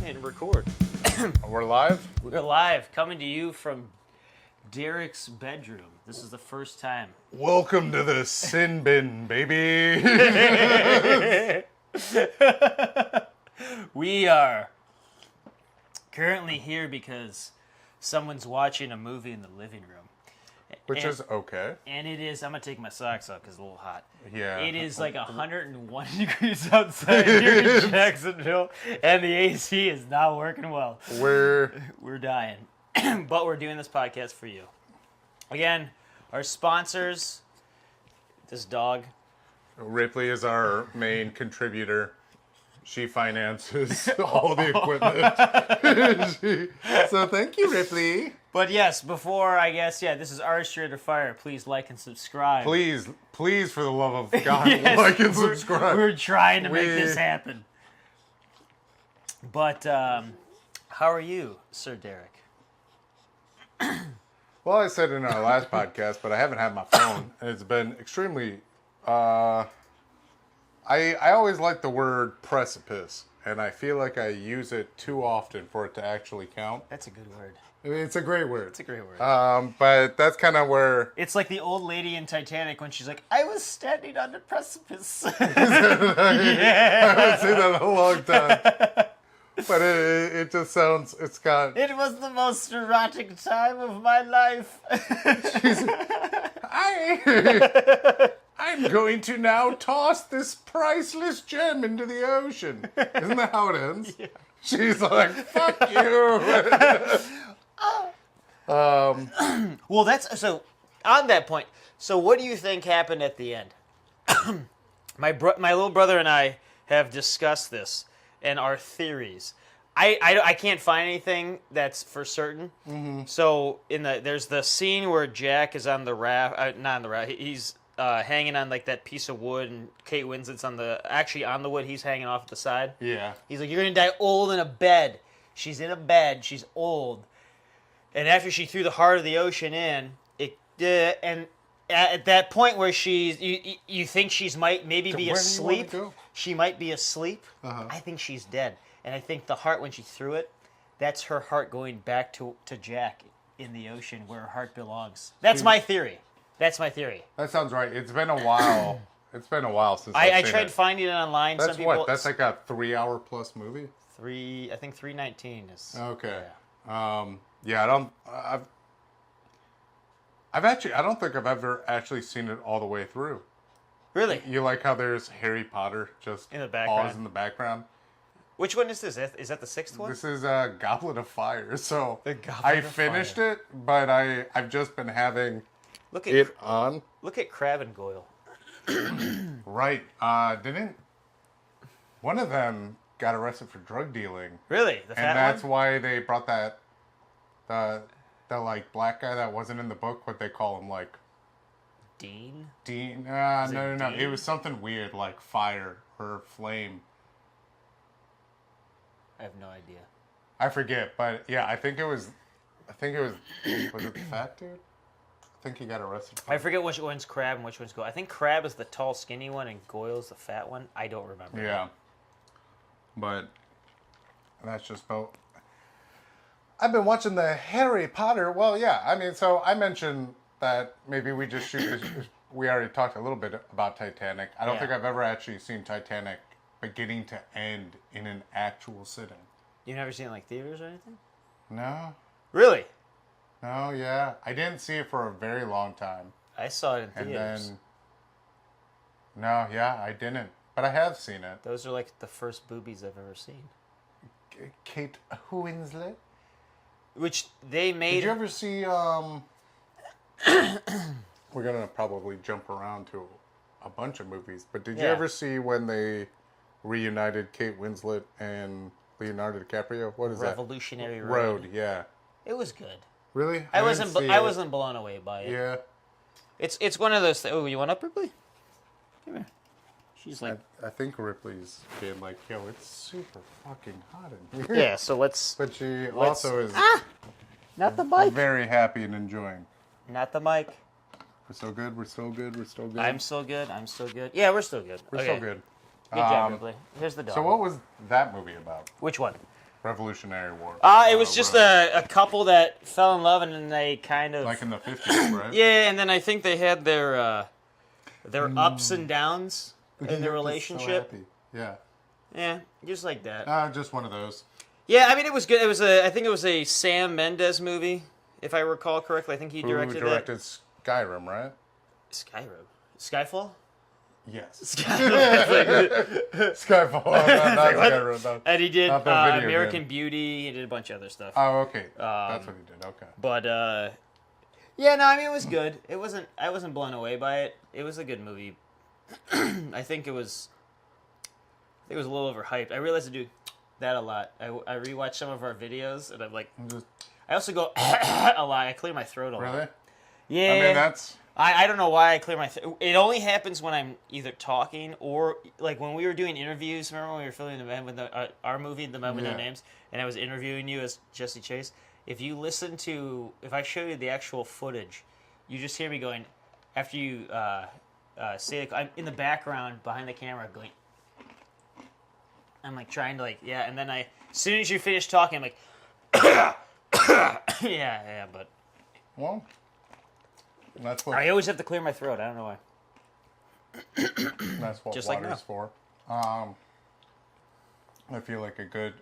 and record. We're live? We're live, coming to you from Derrick's bedroom. This is the first time. Welcome to the sin bin, baby. We are currently here because someone's watching a movie in the living room. Which is okay. And it is, I'm going to take my socks off because it's a little hot. Yeah. It is like 101 degrees outside here in Jacksonville, and the AC is not working well. We're dying. But we're doing this podcast for you. Again, our sponsors, this dog. Ripley is our main contributor. She finances all the equipment. So thank you, Ripley. But yes, before this is Artistry Under Fire. Please like and subscribe. Please, for the love of God, yes, like and subscribe. We're trying to make this happen. But how are you, Sir Derrick? Well, I said in our last podcast, but I haven't had my phone, and it's been extremely. I always like the word precipice, and I feel like I use it too often for it to actually count. That's a good word. I mean, it's a great word. It's a great word. But that's kind of where... It's like the old lady in Titanic when she's like, I was standing on the precipice. Yeah. I haven't seen that in a long time. But it just sounds... It's got... It was the most erotic time of my life. I'm going to now toss this priceless gem into the ocean. Isn't that how it ends? Yeah. She's like, fuck you. Well, that's so. On that point, so what do you think happened at the end? My little brother and I have discussed this and our theories. I can't find anything that's for certain. Mm-hmm. So there's the scene where Jack is on the raft, not on the raft. He's hanging on like that piece of wood, and Kate Winslet's on the wood. He's hanging off the side. Yeah. He's like, you're gonna die old in a bed. She's in a bed. She's old. And after she threw the heart of the ocean in, and at that point where you think she's maybe be asleep, she might be asleep. Uh-huh. I think she's dead, and I think the heart when she threw it, that's her heart going back to Jack in the ocean where her heart belongs. That's my theory. That sounds right. It's been a while. It's been a while since I tried finding it online. That's what? That's like a 3-hour plus movie. I think 3:19 is. Okay. Yeah. I don't think I've ever actually seen it all the way through. Really? You like how there's Harry Potter just in the background? Paws in the background. Which one is this? Is that the sixth one? This is Goblet of Fire. So I finished it, but I've just been having on. Look at Crab and Goyle. Right. Didn't one of them got arrested for drug dealing? Really? The fat one? And that's why they brought that the like black guy that wasn't in the book. What they call him, like Dean? No. Dean? It was something weird like fire or flame. I have no idea. I forget, but yeah, I think it was. Was it the fat dude? I think he got arrested. I forget which one's Crab and which one's Goyle. I think Crab is the tall, skinny one, and Goyle's the fat one. I don't remember. Yeah. But that's just about. I've been watching the Harry Potter. Well, yeah. I mean, so I mentioned that maybe we just shoot this. We already talked a little bit about Titanic. I don't think I've ever actually seen Titanic beginning to end in an actual sitting. You've never seen it like theaters or anything? No. Really? No, yeah. I didn't see it for a very long time. I saw it in theaters. And then, no, yeah, I didn't. But I have seen it. Those are like the first boobies I've ever seen. Kate Winslet? Which they made... Did you ever see, we're going to probably jump around to a bunch of movies, but did you ever see when they reunited Kate Winslet and Leonardo DiCaprio? What is Revolutionary that? Road, yeah. It was good. Really? I wasn't blown away by it. Yeah. It's one of those things. Oh, you want up, Ripley? Come here. She's like... I think Ripley's being like, yo, it's super fucking hot in here. Yeah, so let's... But she also is... Not the mic. Very happy and enjoying. Not the mic. We're still good. I'm still good. Yeah, we're still good. We're still good. Good job, Ripley. Here's the dog. So what was that movie about? Which one? Revolutionary War. It was just road. a couple that fell in love, and then they kind of Like in the 50s, right? yeah, and then I think they had their ups and downs in their You're just relationship. so happy. Yeah. Yeah, just like that. Just one of those. Yeah, I mean it was good. I think it was a Sam Mendes movie, if I recall correctly. I think he directed Who directed Skyrim, right? Skyrim, Skyfall. Yes. Skyfall. Skyfall. Not Skyrim. No. And he did Not the video American game. Beauty. He did a bunch of other stuff. Oh, okay. That's what he did. Okay. But yeah, no, I mean it was good. I wasn't blown away by it. It was a good movie. I think it was a little overhyped. I realized I do that a lot. I rewatch some of our videos, and I'm like, I also go a lot. I clear my throat a lot. Really? Yeah. I mean, that's... I don't know why I clear my throat. It only happens when I'm either talking or, like, when we were doing interviews. Remember when we were filming the Man with our movie, The Man with No Names, and I was interviewing you as Jesse Chase? If I show you the actual footage, you just hear me going, after you say it, I'm in the background behind the camera going, I'm like trying to and then as soon as you finish talking, I'm like, yeah, but. Well, that's what... I always have to clear my throat. I don't know why. That's what Just like water's for. I feel like a good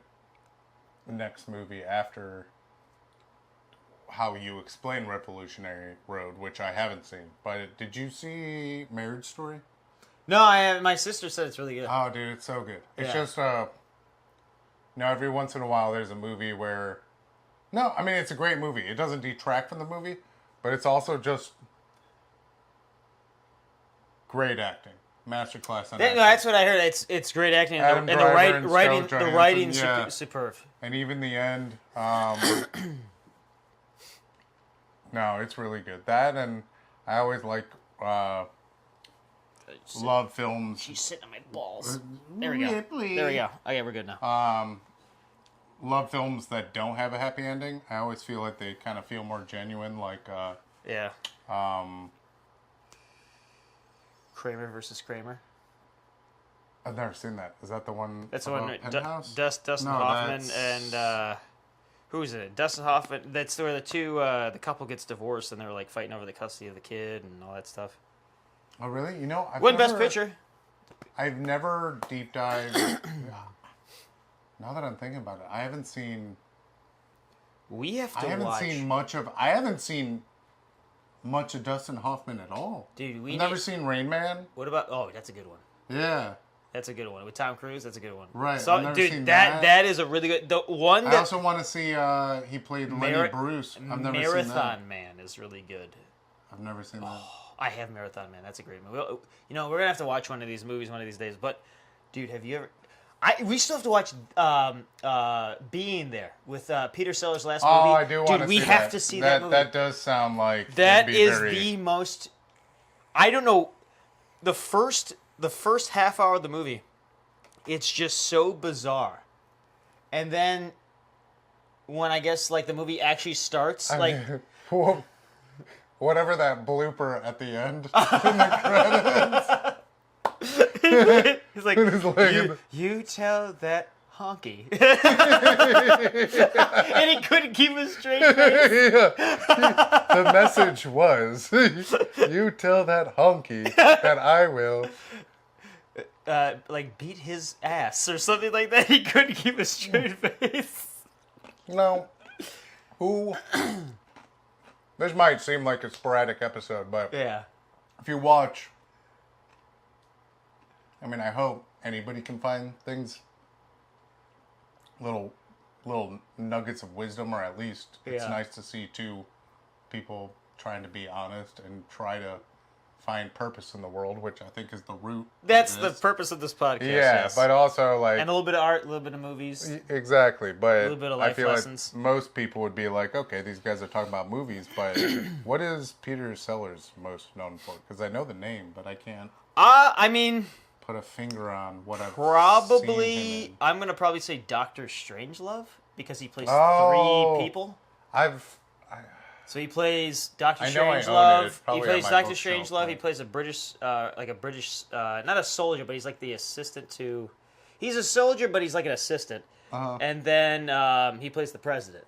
next movie after how you explain Revolutionary Road, which I haven't seen. But did you see Marriage Story? No, my sister said it's really good. Oh, dude, it's so good. It's Yeah. just, every once in a while there's a movie where... No, I mean, it's a great movie. It doesn't detract from the movie, but it's also just great acting. Masterclass on acting. No, that's what I heard. It's great acting, and the Adam Driver writing, and Scarlett the writing's Johansson, yeah. superb. And even the end, no, it's really good. That, and I always like love films. She's sitting on my balls. There we go. Ripley. There we go. Okay, we're good now. Love films that don't have a happy ending. I always feel like they kind of feel more genuine, like Yeah. Kramer versus Kramer. I've never seen that. Is that the one? That's the one. about Penthouse? Dustin No, Hoffman that's- and who's it? Dustin Hoffman. That's where the couple gets divorced and they're like fighting over the custody of the kid and all that stuff. Oh, really? You know, Win Best Picture. I've never deep dived. Now that I'm thinking about it, I haven't seen. We have to I haven't watch. seen much of. I haven't seen much of Dustin Hoffman at all. Dude, I've never seen Rain Man. What about? Oh, that's a good one. Yeah. That's a good one with Tom Cruise. That's a good one. Right, So, I've never dude, seen that that. is a really good. The one I that also want to see. He played Lenny Bruce. I've never seen that. Marathon Man is really good. I've never seen that. I have Marathon Man. That's a great movie. You know, we're gonna have to watch one of these movies one of these days. But, dude, have you ever? We still have to watch Being There with Peter Sellers' last movie. Oh, I do want to see Dude, we that. have to see that movie. That does sound like That it'd be is very... the most. I don't know. The first half hour of the movie, it's just so bizarre, and then when I guess like the movie actually starts, whatever that blooper at the end in the credits. he's like, It's like you tell that honky, and he couldn't keep a straight face. Yeah. The message was, you tell that honky that I will. Like beat his ass or something like that. He couldn't keep a straight face. No. Who? This might seem like a sporadic episode, but Yeah. if you watch, I mean, I hope anybody can find things, little nuggets of wisdom, or at least it's Yeah. nice to see two people trying to be honest and try to find purpose in the world, which I think is the root. That's of the this. purpose of this podcast. Yeah, yes. but also like And a little bit of art, a little bit of movies. exactly, but little bit of I life feel lessons. like most people would be like, okay, these guys are talking about movies, but what is Peter Sellers most known for? Because I know the name, but I can't I mean, put a finger on what I've seen probably, him I'm going to probably say Doctor Strangelove because he plays Oh. 3 people. in. So he plays Doctor I know I own it. It's Strangelove. He probably plays on my Doctor bookshelf, Strangelove. He but- plays a British, not a soldier, but he's like the assistant to. He's a soldier, but he's like an assistant. And then he plays the president.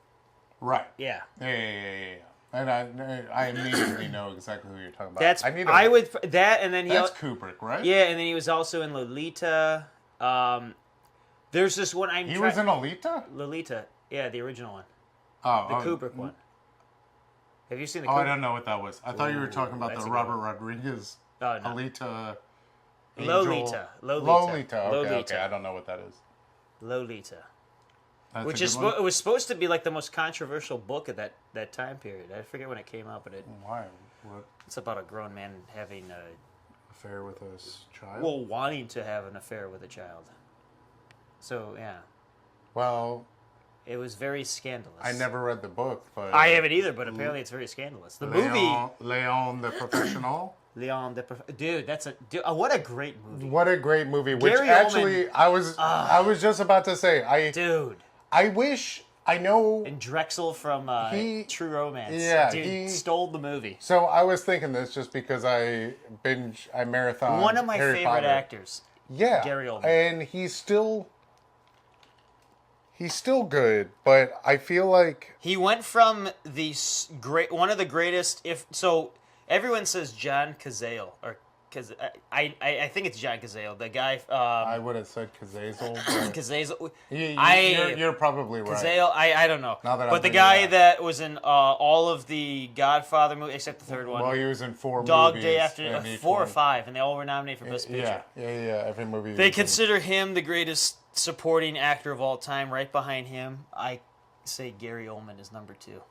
Right. Yeah. Yeah. And I immediately know exactly who you're talking about. That's and then that's Kubrick, right? Yeah, and then he was also in Lolita. There's this one He was in Lolita, yeah, the original one, the Kubrick one. Have you seen the? I don't know what that was. I thought you were talking about the Robert Rodriguez. Oh no. Lolita. Lolita. Okay. I don't know what that is. Lolita. That's Which is it was supposed to be like the most controversial book of that time period. I forget when it came out, but why? What? It's about a grown man having Affair with a child? Well, wanting to have an affair with a child. So yeah. Well, it was very scandalous. I never read the book, but I haven't either. But apparently, it's very scandalous. The movie, Leon the Professional. Dude, what a great movie. What a great movie. Which Gary actually, Oldman, I was just about to say, I wish I know. And Drexel from True Romance. Yeah, dude, he stole the movie. So I was thinking this just because I marathon. One of my Harry favorite Potter. Actors. Yeah, Gary Oldman, and he's still good, but I feel like he went from one of the greatest. Everyone says John Cazale, or I think it's John Cazale, the guy. I would have said Cazale. Cazale. You're probably right. Cazale, I don't know. But the guy that was in all of the Godfather movies, except the third one. Well, he was in 4 Dog movies. Day After 4 or 5, and they all were nominated for Best Picture. Yeah. Every movie. They consider him the greatest supporting actor of all time. Right behind him, I say Gary Oldman is number 2.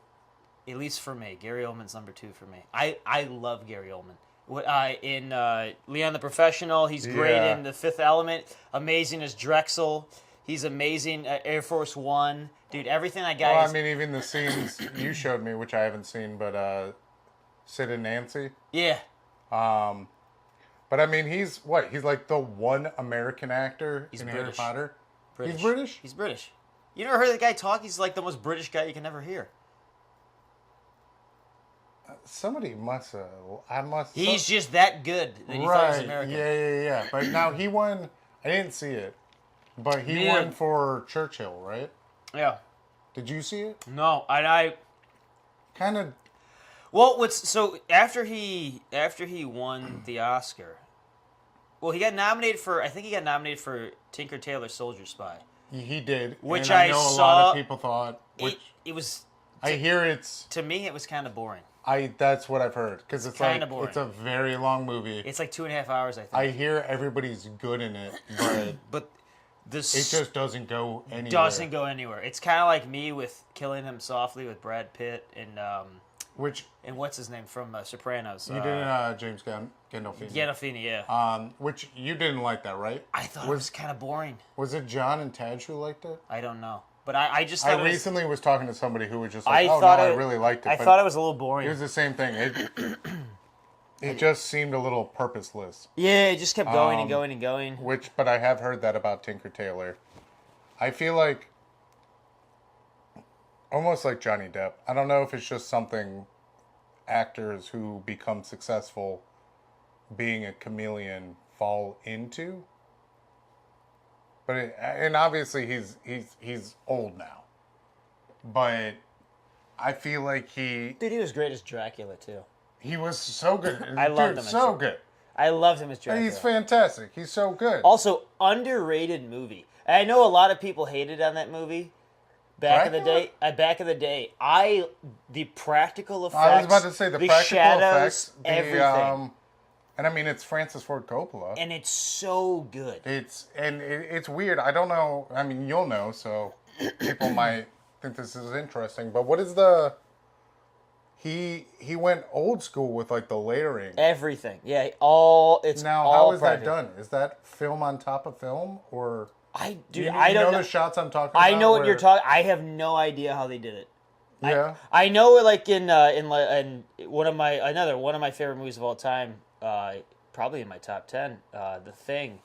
At least for me, Gary Oldman's number 2 for me. I love Gary Oldman. In Leon the Professional, he's great in The Fifth Element. Amazing as Drexel. He's amazing at Air Force One. Dude, everything that guy is... even the scenes you showed me, which I haven't seen, but Sid and Nancy. Yeah. But I mean, he's like the one American actor in Harry Potter? British. He's British? He's British. You never heard that guy talk? He's like the most British guy you can ever hear. Somebody must have. He's just that good that he thought he was American. Yeah. But now he won. I didn't see it, but he won for Churchill, right? Yeah. Did you see it? No, I kind of. Well, after he won the Oscar, well, he got nominated for. I think he got nominated for Tinker Tailor Soldier Spy. He did, which and I know a lot of people thought. It was. I hear it's. To me, it was kind of boring. That's what I've heard, because it's kind of boring. It's a very long movie. It's like 2.5 hours, I think. I hear everybody's good in it, but it just doesn't go anywhere. It's kind of like me with Killing Him Softly with Brad Pitt and and what's his name from Sopranos. You didn't James Gandolfini. Gandolfini, yeah. Which you didn't like that, right? I thought it was kind of boring. Was it John and Taj who liked it? I don't know. But I just thought recently was talking to somebody who was just like, I really liked it. I thought it was a little boring. It was the same thing. It just seemed a little purposeless. Yeah, it just kept going and going and going. But I have heard that about Tinker Tailor. I feel like, almost like Johnny Depp. I don't know if it's just something actors who become successful being a chameleon fall into. And obviously he's old now, but I feel like he was great as Dracula too. He was so good. I loved him. So good. I loved him as Dracula. He's fantastic. He's so good. Also, underrated movie. And I know a lot of people hated on that movie. Back in the day, the practical effects. I was about to say the practical shadows, effects, everything. And I mean, it's Francis Ford Coppola. And it's so good. It's weird. I don't know. I mean, you'll know, so people might think this is interesting. But what is the... He went old school with, like, the layering. Everything. Yeah, how is that done? Is that film on top of film? Or... I don't know the shots I'm talking about? I know what you're talking... I have no idea how they did it. Yeah. I know, like, in one of my favorite movies of all time... probably in my top 10. The Thing,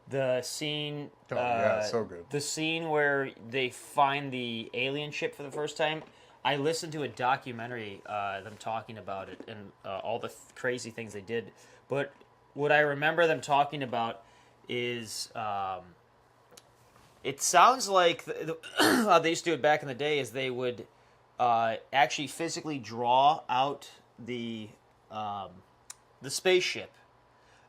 the scene. So good. The scene where they find the alien ship for the first time. I listened to a documentary, them talking about it and all the crazy things they did. But what I remember them talking about is It sounds like how they used to do it back in the day is they would actually physically draw out the spaceship,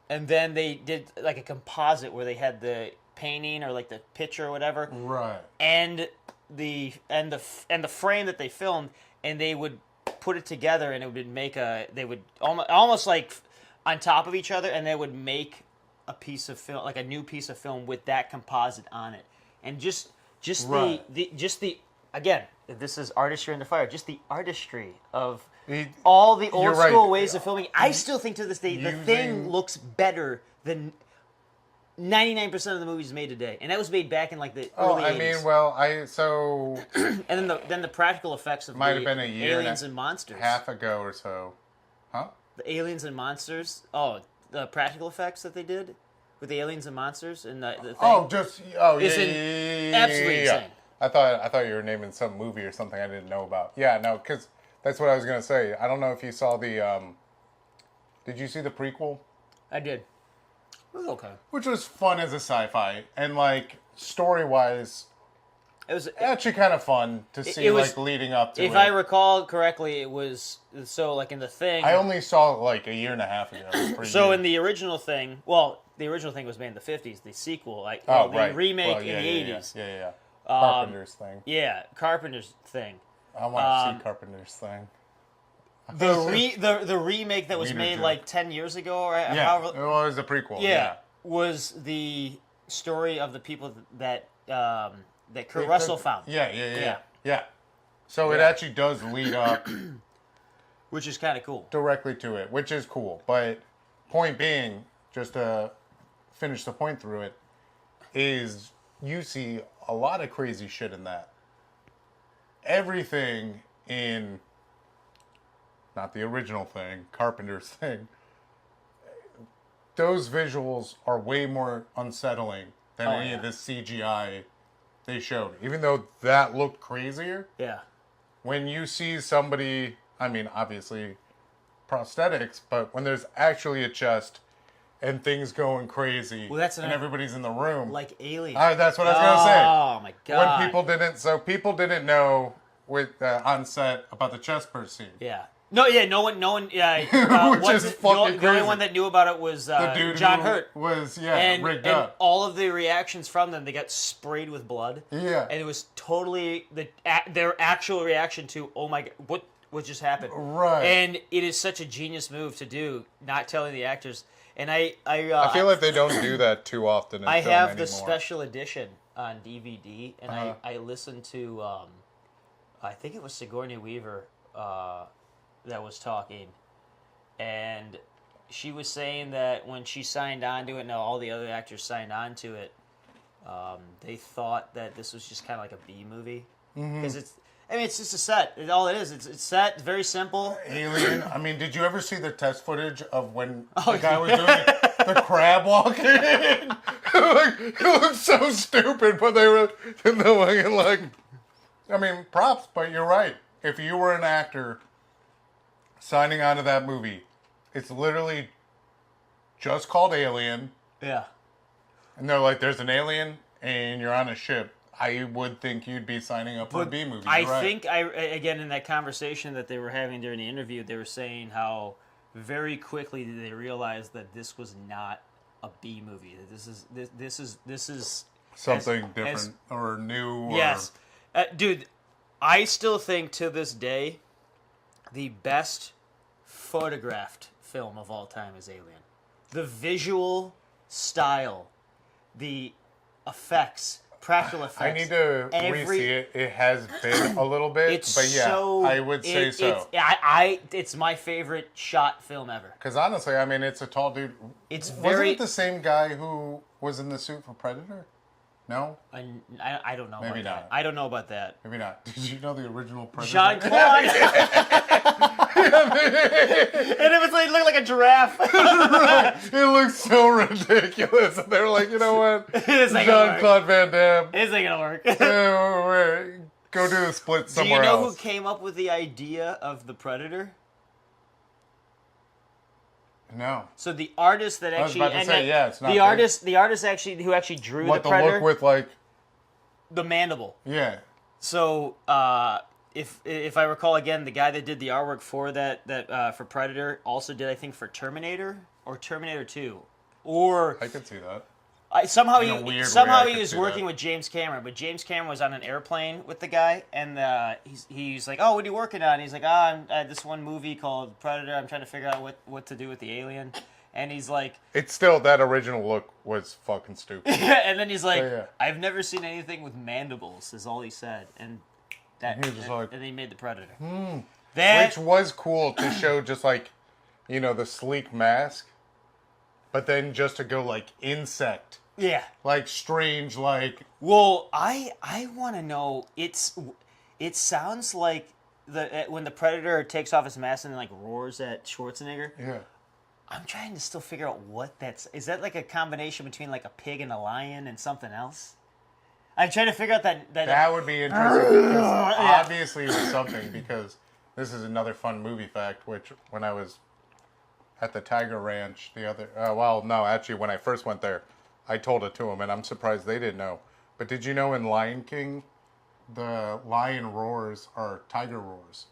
and then they did like a composite where they had the painting or like the picture or whatever, Right. and the frame that they filmed, and they would put it together, and it would make they would almost like on top of each other, and they would make a piece of film, like a new piece of film with that composite on it, and just Right. the again, this is artistry in the fire, just the artistry of It- all the old you're right. school ways of filming. I still think to this day the Thing Using- looks better than 99% of the movies made today, and that was made back in like the Oh, early I 80s. mean, well, so And then the practical effects of might the have been a year aliens and and monsters. half ago or so, huh? The aliens and monsters. Oh, the practical effects that they did with the aliens and monsters and the Thing. Yeah, Is absolutely insane. I thought you were naming some movie or something I didn't know about. Yeah, no, because that's what I was gonna say. I don't know if you saw the. Did you see the prequel? I did. It was okay. Which was fun as a sci-fi, and like story-wise, It was. actually kind of fun to see it was- like leading up to If it. I recall correctly, it was so like in the Thing. I only saw it like a year and a half ago. It was pretty So new. in the original Thing, well, the original Thing was made in the 50s. The sequel, like oh, the right. remake Well, yeah, in the yeah, 80s. Yeah. Carpenter's Thing. Yeah, Carpenter's Thing. I want to see Carpenter's Thing. The remake that was Wiener made joke. like 10 years ago, or Yeah, however. it was a prequel. Yeah, was the story of the people that Kurt Russell found. Yeah. So it actually does lead up Which is kind of cool. directly to it, which is cool. But point being, just to finish the point through it, is you see a lot of crazy shit in that. Everything in, not the original Thing, Carpenter's Thing, those visuals are way more unsettling than any of the CGI they showed. Even though that looked crazier, Yeah. when you see somebody, I mean, obviously prosthetics, but when there's actually a chest and things going crazy, Well, that's and an- everybody's in the room, Like Alien. that's what I was gonna say. Oh my god. When people didn't know with on set about the chest burst scene. Yeah. No one. Yeah. Which what's is it- fucking the only crazy. one that knew about it was The dude John who Hurt. was And rigged up. all of the reactions from them, they got sprayed with blood. Yeah. And it was totally their actual reaction to, oh my god, what just happened? Right. And it is such a genius move to do, not telling the actors. And I feel like they don't do that too often in I film have anymore. the special edition on DVD, and I listened to, I think it was Sigourney Weaver that was talking, and she was saying that when she signed on to it, and all the other actors signed on to it, they thought that this was just kind of like a B movie because it's just a set. All it is, it's set. It's very simple. Alien. I mean, did you ever see the test footage of when the guy was doing the crab walking? It looked so stupid, but they were like, I mean, props. But you're right. If you were an actor signing on to that movie, it's literally just called Alien, Yeah. and they're like, "There's an alien, and you're on a ship." I would think you'd be signing up for a B movie. I You're right. think again in that conversation that they were having during the interview, they were saying how very quickly they realized that this was not a B movie. That this is something as- different or new. yes, dude. I still think to this day, the best photographed film of all time is Alien. The visual style, the effects. Practical effects. I need to re-see it. It has been a little bit, It's but yeah, so. I would say so. It's my favorite shot film ever. Because honestly, I mean, it's a tall dude. It's Wasn't very. it the same guy who was in the suit for Predator? No, I don't know. Maybe about not. That. I don't know about that. maybe not. Did you know the original Predator? Jean Claude. And it was like looked like a giraffe. It looks so ridiculous. And they were like, you know what? This ain't gonna work. Jean-Claude Van Damme. This ain't gonna work. Go do the split Do somewhere you know else. who came up with the idea of the Predator? No. So the artist that was actually about to say, yeah, it's not the big. artist actually who actually drew What the the Predator. look with like the mandible. Yeah. So, if I recall again, the guy that did the artwork for that for Predator also did, I think, for Terminator or Terminator 2, or I could see that. somehow In a weird somehow way, I he could was see working that. with James Cameron, but James Cameron was on an airplane with the guy, and he's like, "Oh, what are you working on?" He's like, "Ah, I had this one movie called Predator. I'm trying to figure out what to do with the alien." And he's like, It's still, that original look was fucking stupid. and then he's like, Yeah. "I've never seen anything with mandibles," is all he said, and that, He was just like, and he made the Predator. That Which was cool to show just like, the sleek mask, but then just to go like insect, yeah. like strange, like, Well, I want to know. It sounds like when the Predator takes off his mask and like roars at Schwarzenegger. yeah. I'm trying to still figure out what is that like a combination between like a pig and a lion and something else? I'm trying to figure out that. That would be interesting, because obviously it was something, because this is another fun movie fact, which when I was at the Tiger Ranch when I first went there, I told it to them, and I'm surprised they didn't know. But did you know in Lion King, the lion roars are tiger roars?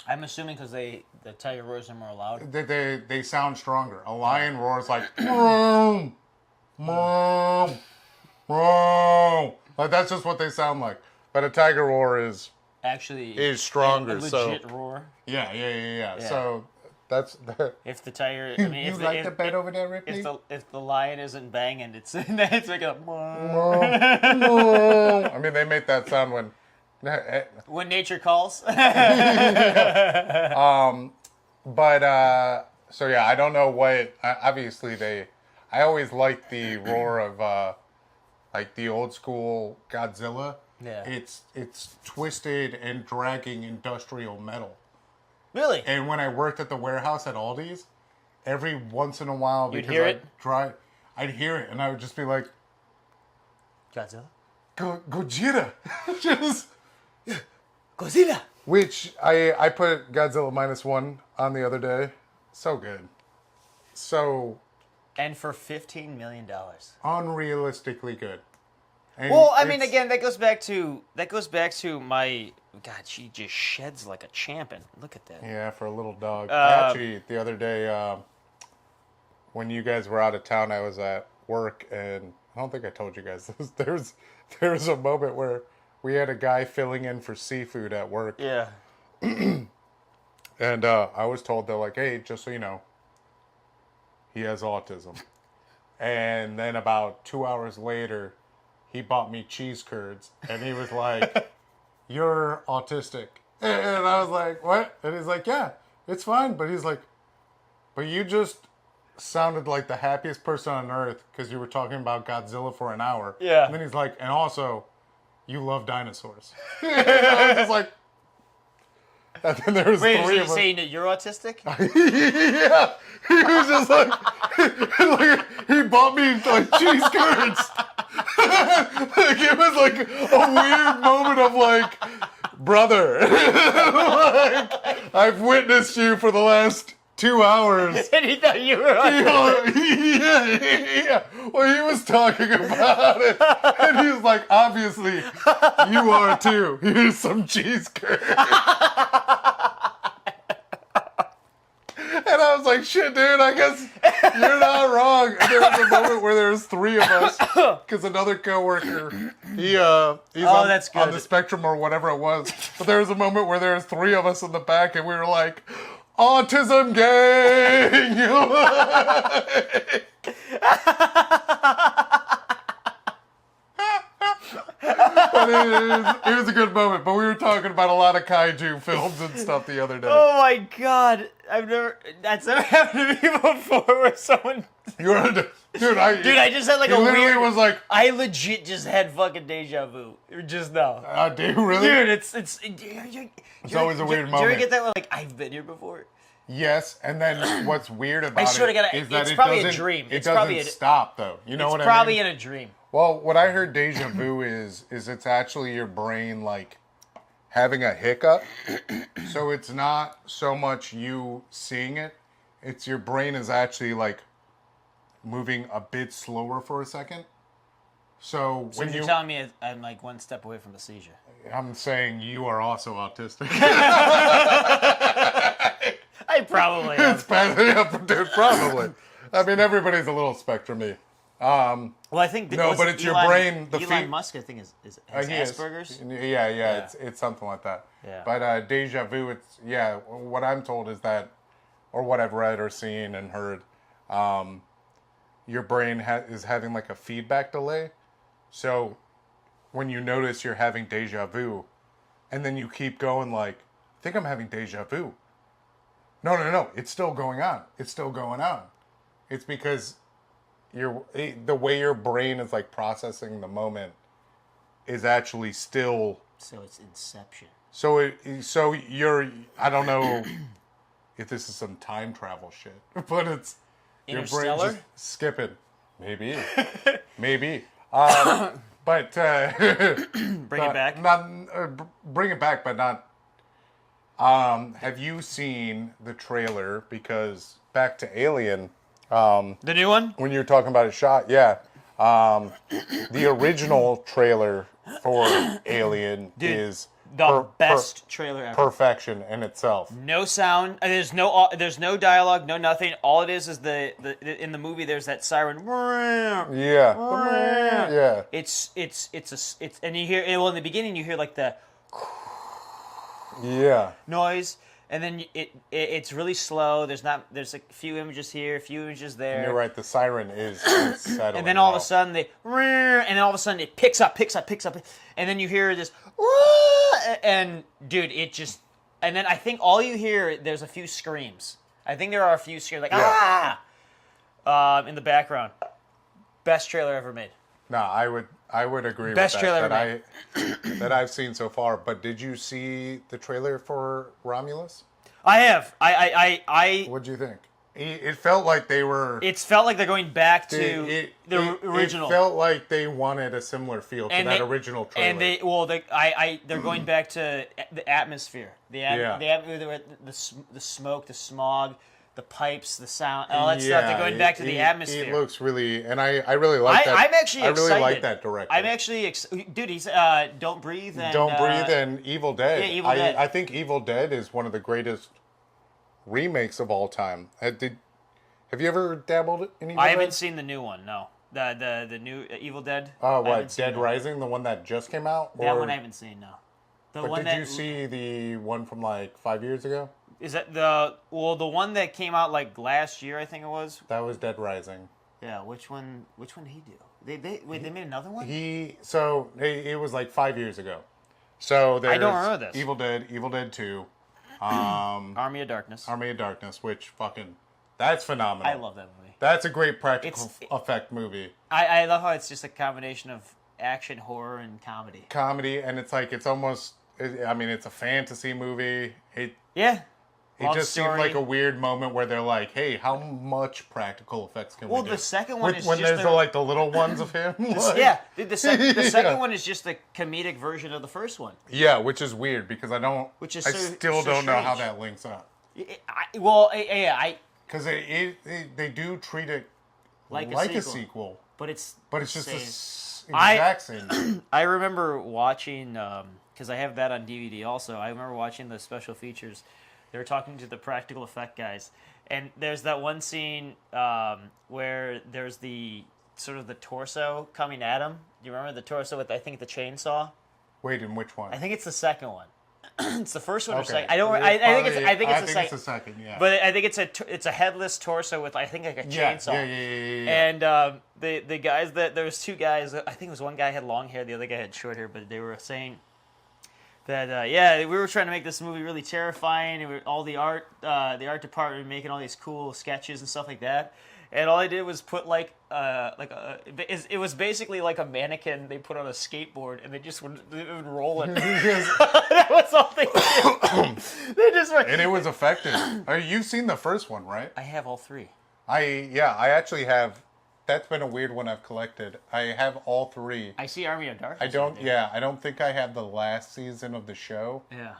I'm assuming because the tiger roars are more loud. They sound stronger. A lion roars like, "Vroom, vroom, vroom." Like, that's just what they sound like. But a tiger roar is stronger. A legit roar. Yeah. So that's If the tiger, I mean, you like the bed over there, Ripley? if the lion isn't banging, it's like a. I mean, they make that sound when. When nature calls. But so yeah, I don't know what. Obviously, I always liked the roar of like the old school Godzilla. Yeah. It's twisted and dragging industrial metal. Really? And when I worked at the warehouse at Aldi's, every once in a while, You'd because hear it? I'd hear it, and I would just be like, Godzilla. Gojira, just. Godzilla. Which I put Godzilla -1 on the other day. So good. So And for $15 million. unrealistically good. And Well, I mean, it's- again, that goes back to my God. She just sheds like a champion. Look at that. Yeah, for a little dog. Actually, the other day, when you guys were out of town, I was at work, and I don't think I told you guys this. There's a moment where we had a guy filling in for seafood at work. Yeah. And I was told, they're like, "Hey, just so you know, he has autism." And then about 2 hours later, he bought me cheese curds, and he was like, "You're autistic." And I was like, "What?" And he's like, "Yeah, it's fine." But he's like, "But you just sounded like the happiest person on earth because you were talking about Godzilla for an hour." Yeah. And then he's like, "And also, you love dinosaurs." And I was just like, and then there was Wait, is three he of us. saying that you're autistic? Yeah, he was just like, he bought me like cheese curds. Like, it was like a weird moment of like, brother, like, I've witnessed you for the last 2 hours. And he thought you were autistic. Yeah. Well, he was talking about it, and he was like, "Obviously, you are too. Here's some cheese curds." And I was like, "Shit, dude, I guess you're not wrong." And there was a moment where there was three of us, because another coworker, he's that's on good. the spectrum or whatever it was. But there was a moment where there was three of us in the back, and we were like, "Autism gang!" But it was a good moment. But we were talking about a lot of kaiju films and stuff the other day. Oh my God! That's never happened to me before. Where someone, You were, dude, I just had like he a literally weird. was like, I legit just had fucking deja vu just now. "Do you really?" Dude, it's always a weird Do you moment. ever get that one, like, I've been here before? Yes, and then what's weird about swear to God, it is that it's it probably a doesn't, dream. It It's doesn't probably stop though. You know what I mean? It's probably in a dream. Well, what I heard deja vu is it's actually your brain like having a hiccup. So it's not so much you seeing it, it's your brain is actually like moving a bit slower for a second. So So when you're telling me I'm like one step away from a seizure. I'm saying you are also autistic. I probably It's am. bad, yeah, dude, probably. I mean, everybody's a little spectrumy. Well, I think No, but it's your Elon, brain. Elon Musk, I think, has He Asperger's. is. Yeah, it's something like that. Yeah. But deja vu, it's what I'm told is that, or what I've read or seen and heard, your brain is having like a feedback delay. So when you notice you're having deja vu, and then you keep going like, I think I'm having deja vu. No, it's still going on. It's still going on. It's because the way your brain is like processing the moment is actually still. So it's Inception. So you're. I don't know if this is some time travel shit, but it's your brain Interstellar? just skipping. Maybe. But Bring it back. Not bring it back, but not. Have you seen the trailer? Because back to Alien. The new one? When you were talking about a shot, yeah. The original trailer for Alien is The best trailer ever. perfection in itself. No sound. There's no dialogue. No nothing. All it is the in the movie. There's that siren. Yeah, yeah. It's and you hear well in the beginning you hear like the Yeah. noise, and then it's really slow. There's a few images here, a few images there. You're right. The siren is unsettling. And then all of a sudden it picks up, and then you hear this, and dude, it just, and then I think all you hear, there's a few screams. I think there are a few screams like in the background. Best trailer ever made. No, I would agree Best with trailer that. That I've seen so far. But did you see the trailer for Romulus? I have. I What'd you think? It felt like they were. It's felt like they're going back to the original. It felt like they wanted a similar feel to that original trailer. And they're going back to the atmosphere, the smoke, the smog, the pipes, the sound, all that stuff. They're going back to the atmosphere. It looks really, and I really like that. I'm actually excited. I really like that director. I'm actually dude. He's Don't Breathe and Don't Breathe and Evil Dead. Yeah, Evil Dead. I think Evil Dead is one of the greatest remakes of all time. Have you ever dabbled in Evil Dead? I haven't seen the new one. No, the new Evil Dead. Oh, what? Dead Rising, the one that just came out? That one I haven't seen. No. Did you see the one from like 5 years ago? Is that the one that came out like last year? I think it was. That was Dead Rising. Yeah. Which one? Which one did he do? They made another one. It was like 5 years ago. So there's I don't remember this. Evil Dead 2, Army of Darkness. which that's phenomenal. I love that movie. That's a great practical effect movie. I love how it's just a combination of action, horror, and comedy. Comedy, and it's almost. It's a fantasy movie. It just seemed like a weird moment where they're like, "Hey, how much practical effects can we do?" Well, the second one is when just there's the little ones of him. The second one is just the comedic version of the first one. Yeah, which is weird because I still don't know how that links up. Because they do treat it like a sequel, but it's just the exact same. I remember watching because I have that on DVD also. I remember watching the special features. They were talking to the practical effect guys, and there's that one scene where there's the sort of the torso coming at him. Do you remember the torso with I think the chainsaw? Wait, in which one? I think it's the second one. It's the first one or Okay. second. I don't. I think it's the second. Yeah. But I think it's a headless torso with I think like a chainsaw. Yeah. And the guys there was two guys. I think it was one guy had long hair, the other guy had short hair. But they were saying that we were trying to make this movie really terrifying. And all the art department were making all these cool sketches and stuff like that. And all I did was put it was basically like a mannequin they put on a skateboard and they would roll it. That was all they did. They just were, and it was effective. You've seen the first one, right? I have all three. I actually have. That's been a weird one I've collected. I have all three. I see Army of Darkness. I don't think I have the last season of the show. Yeah.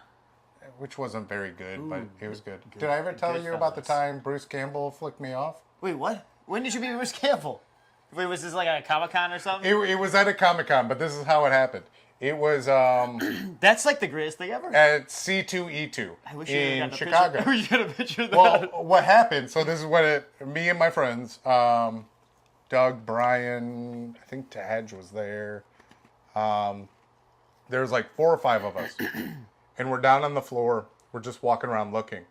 Which wasn't very good, but it was good. Did I ever tell you about the time Bruce Campbell flicked me off? Wait, what? When did you meet Bruce Campbell? Wait, was this like a Comic-Con or something? It was at a Comic-Con, but this is how it happened. It was That's like the greatest thing ever. at C2E2 in Chicago. I wish you had a picture of that. Well, what happened? So this is what me and my friends, Doug, Brian, I think Taj was there. There's like 4 or 5 of us, and we're down on the floor. We're just walking around looking,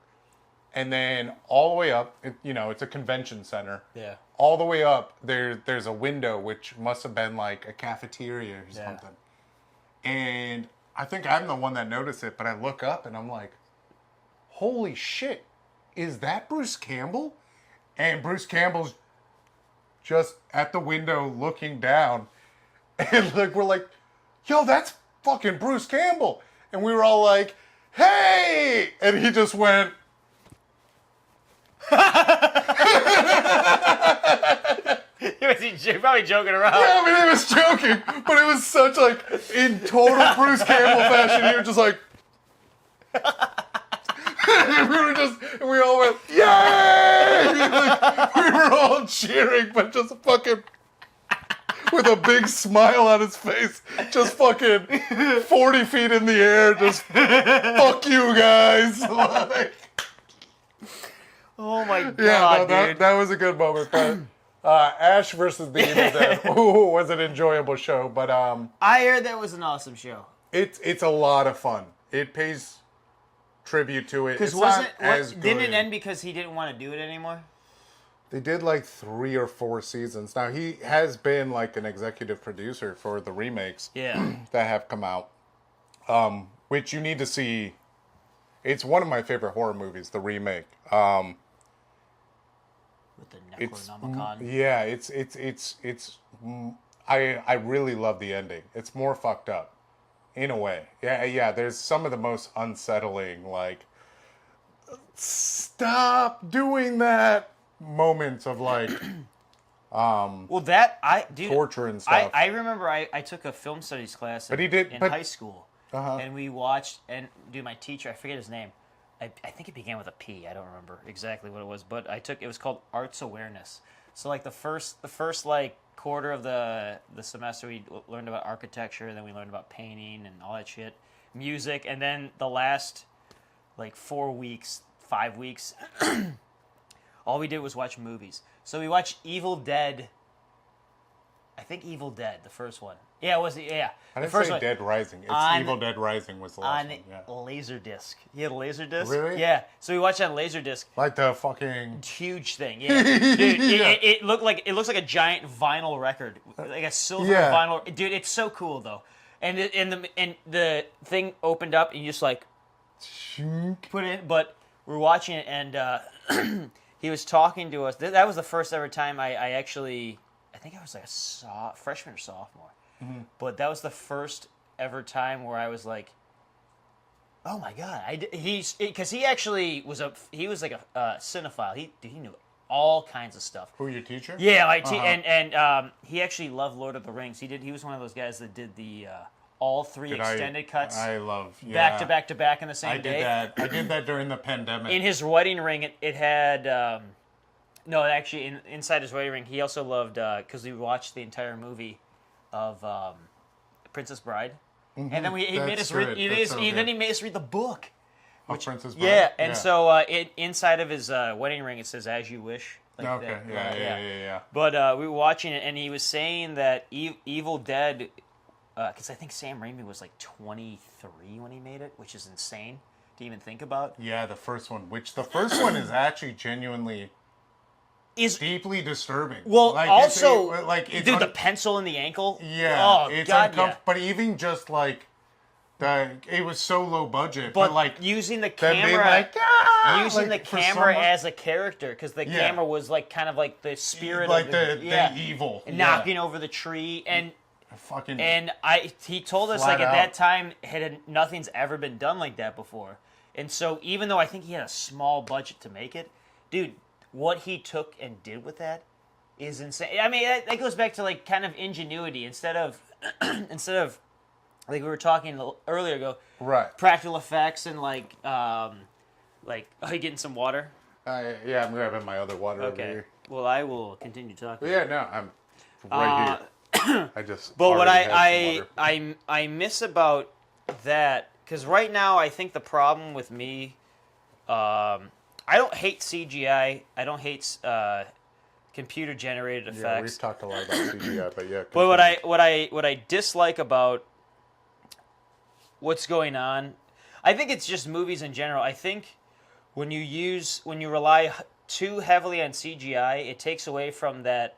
and then all the way up, it's a convention center. Yeah. All the way up, there's a window which must have been like a cafeteria or something. And I think I'm the one that noticed it, but I look up and I'm like, holy shit, is that Bruce Campbell? And Bruce Campbell's just at the window looking down. And we're like, yo, that's fucking Bruce Campbell. And we were all like, hey! And he just went... He was probably joking around. Yeah, I mean, he was joking, but it was such like in total Bruce Campbell fashion. He was just like, and we all went, yay! Like, we were all cheering, but just fucking with a big smile on his face, just fucking 40 feet in the air, just fuck you guys. Like, oh my god, yeah, dude. that was a good moment, but. Ash versus the Evil Dead was an enjoyable show, but I heard that was an awesome show. it's a lot of fun. It pays tribute to it. It's not as good. Didn't it end because he didn't want to do it anymore? They did like 3 or 4 seasons. Now he has been like an executive producer for the remakes that have come out, which you need to see. It's one of my favorite horror movies, the remake. With the Necronomicon. Yeah, it's. I really love the ending. It's more fucked up, in a way. Yeah. There's some of the most unsettling, like, stop doing that moments of like, well, that torture and stuff. I remember I took a film studies class in high school, and we watched my teacher, I forget his name. I think it began with a P. I don't remember exactly what it was, but it was called Arts Awareness. So like the first like quarter of the semester, we learned about architecture, and then we learned about painting and all that shit, music, and then the last like 4 weeks, 5 weeks, all we did was watch movies. So we watched Evil Dead. I think Evil Dead, the first one. Yeah, it was. Yeah, I didn't the first say one. Dead Rising. It's Evil Dead Rising was the last one. Yeah. Laserdisc. You had a Laserdisc? Really? Yeah. So we watched it on Laserdisc. Like the fucking huge thing. Yeah, dude. Yeah. It looks like a giant vinyl record, like a silver vinyl. Dude, it's so cool though. And the thing opened up, and you just like put it in. But we're watching it, and he was talking to us. That was the first ever time I actually. I think I was like a freshman or sophomore. Mm-hmm. But that was the first ever time where I was like, oh my god, because he actually was like a cinephile. He knew all kinds of stuff. Who, your teacher? Yeah, and he actually loved Lord of the Rings. He was one of those guys that did the all 3 extended cuts. I love back to back to back in the same day. I did that during the pandemic. In his wedding ring, it had. No, actually, inside his wedding ring, he also loved because we watched the entire movie of Princess Bride, and then he made us read. Then he made us read the book. Princess Bride. Yeah, and so inside of his wedding ring, it says "As You Wish." Like okay. that. Yeah. But we were watching it, and he was saying that Evil Dead, because I think Sam Raimi was like 23 when he made it, which is insane to even think about. Yeah, the first one, the first one is actually genuinely. Is deeply disturbing. Well, like, also, it's the pencil in the ankle. Yeah, it's uncomfortable. Yeah. But even just like it was so low budget. But like using the camera, as a character, because the camera was like kind of like the spirit, like of the evil, and knocking over the tree, and fucking. And he told us like at that time nothing's ever been done like that before, and so even though I think he had a small budget to make it, dude. What he took and did with that is insane. I mean, that goes back to like kind of ingenuity instead of like we were talking earlier ago. Right. Practical effects and are you getting some water? Yeah, I'm grabbing my other water over here. Well, I will continue talking. Yeah, no, right here. I just. But what already had some water. I miss about that, because right now I think the problem with me, I don't hate CGI. I don't hate computer generated effects. Yeah, we've talked a lot about CGI, but yeah. But what I dislike about what's going on, I think it's just movies in general. I think when you rely too heavily on CGI, it takes away from that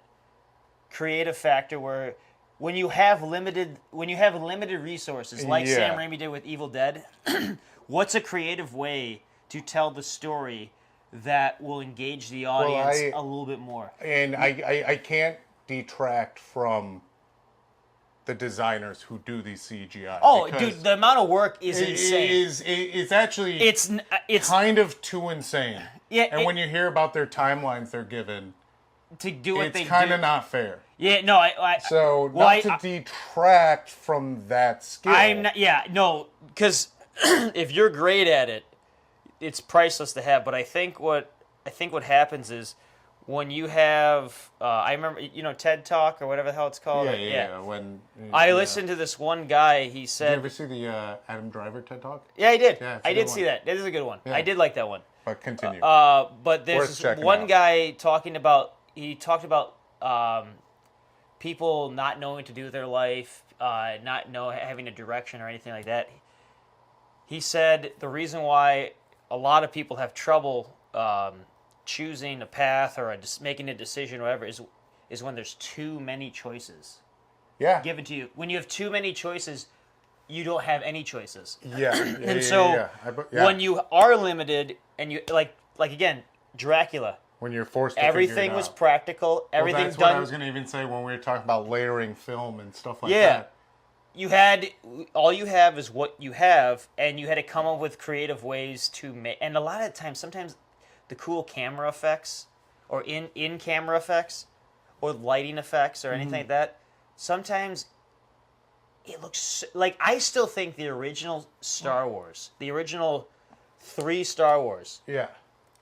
creative factor where when you have limited resources, like Sam Raimi did with Evil Dead, what's a creative way to tell the story that will engage the audience a little bit more? And I can't detract from the designers who do these CGI. Oh, dude, the amount of work is insane. It's actually It's kind of too insane. Yeah, and when you hear about their timelines they're given, to do what they do, it's kind of not fair. Yeah, no, to detract from that skill. I'm not. Yeah, no, because if you're great at it, it's priceless to have. But I think what happens is when you have, I remember, TED Talk or whatever the hell it's called. Yeah. When I listened to this one guy, he said, did you ever see the Adam Driver TED Talk? Yeah, I did. Yeah, I did see that. That is a good one. Yeah. I did like that one. But continue. But there's Worth one checking guy he talked about people not knowing what to do with their life, having a direction or anything like that. He said the reason why a lot of people have trouble choosing a path or making a decision or whatever is when there's too many choices given to you. When you have too many choices, you don't have any choices. When you are limited and you like again, Dracula. When you're forced to everything was practical. Everything's that's done. What I was going to even say when we were talking about layering film and stuff like that. You had all you have is what you have, and you had to come up with creative ways to make. And a lot of times, sometimes the cool camera effects, or in camera effects, or lighting effects, or anything like that. Sometimes it looks like I still think the original Star Wars, the original 3 Star Wars. Yeah.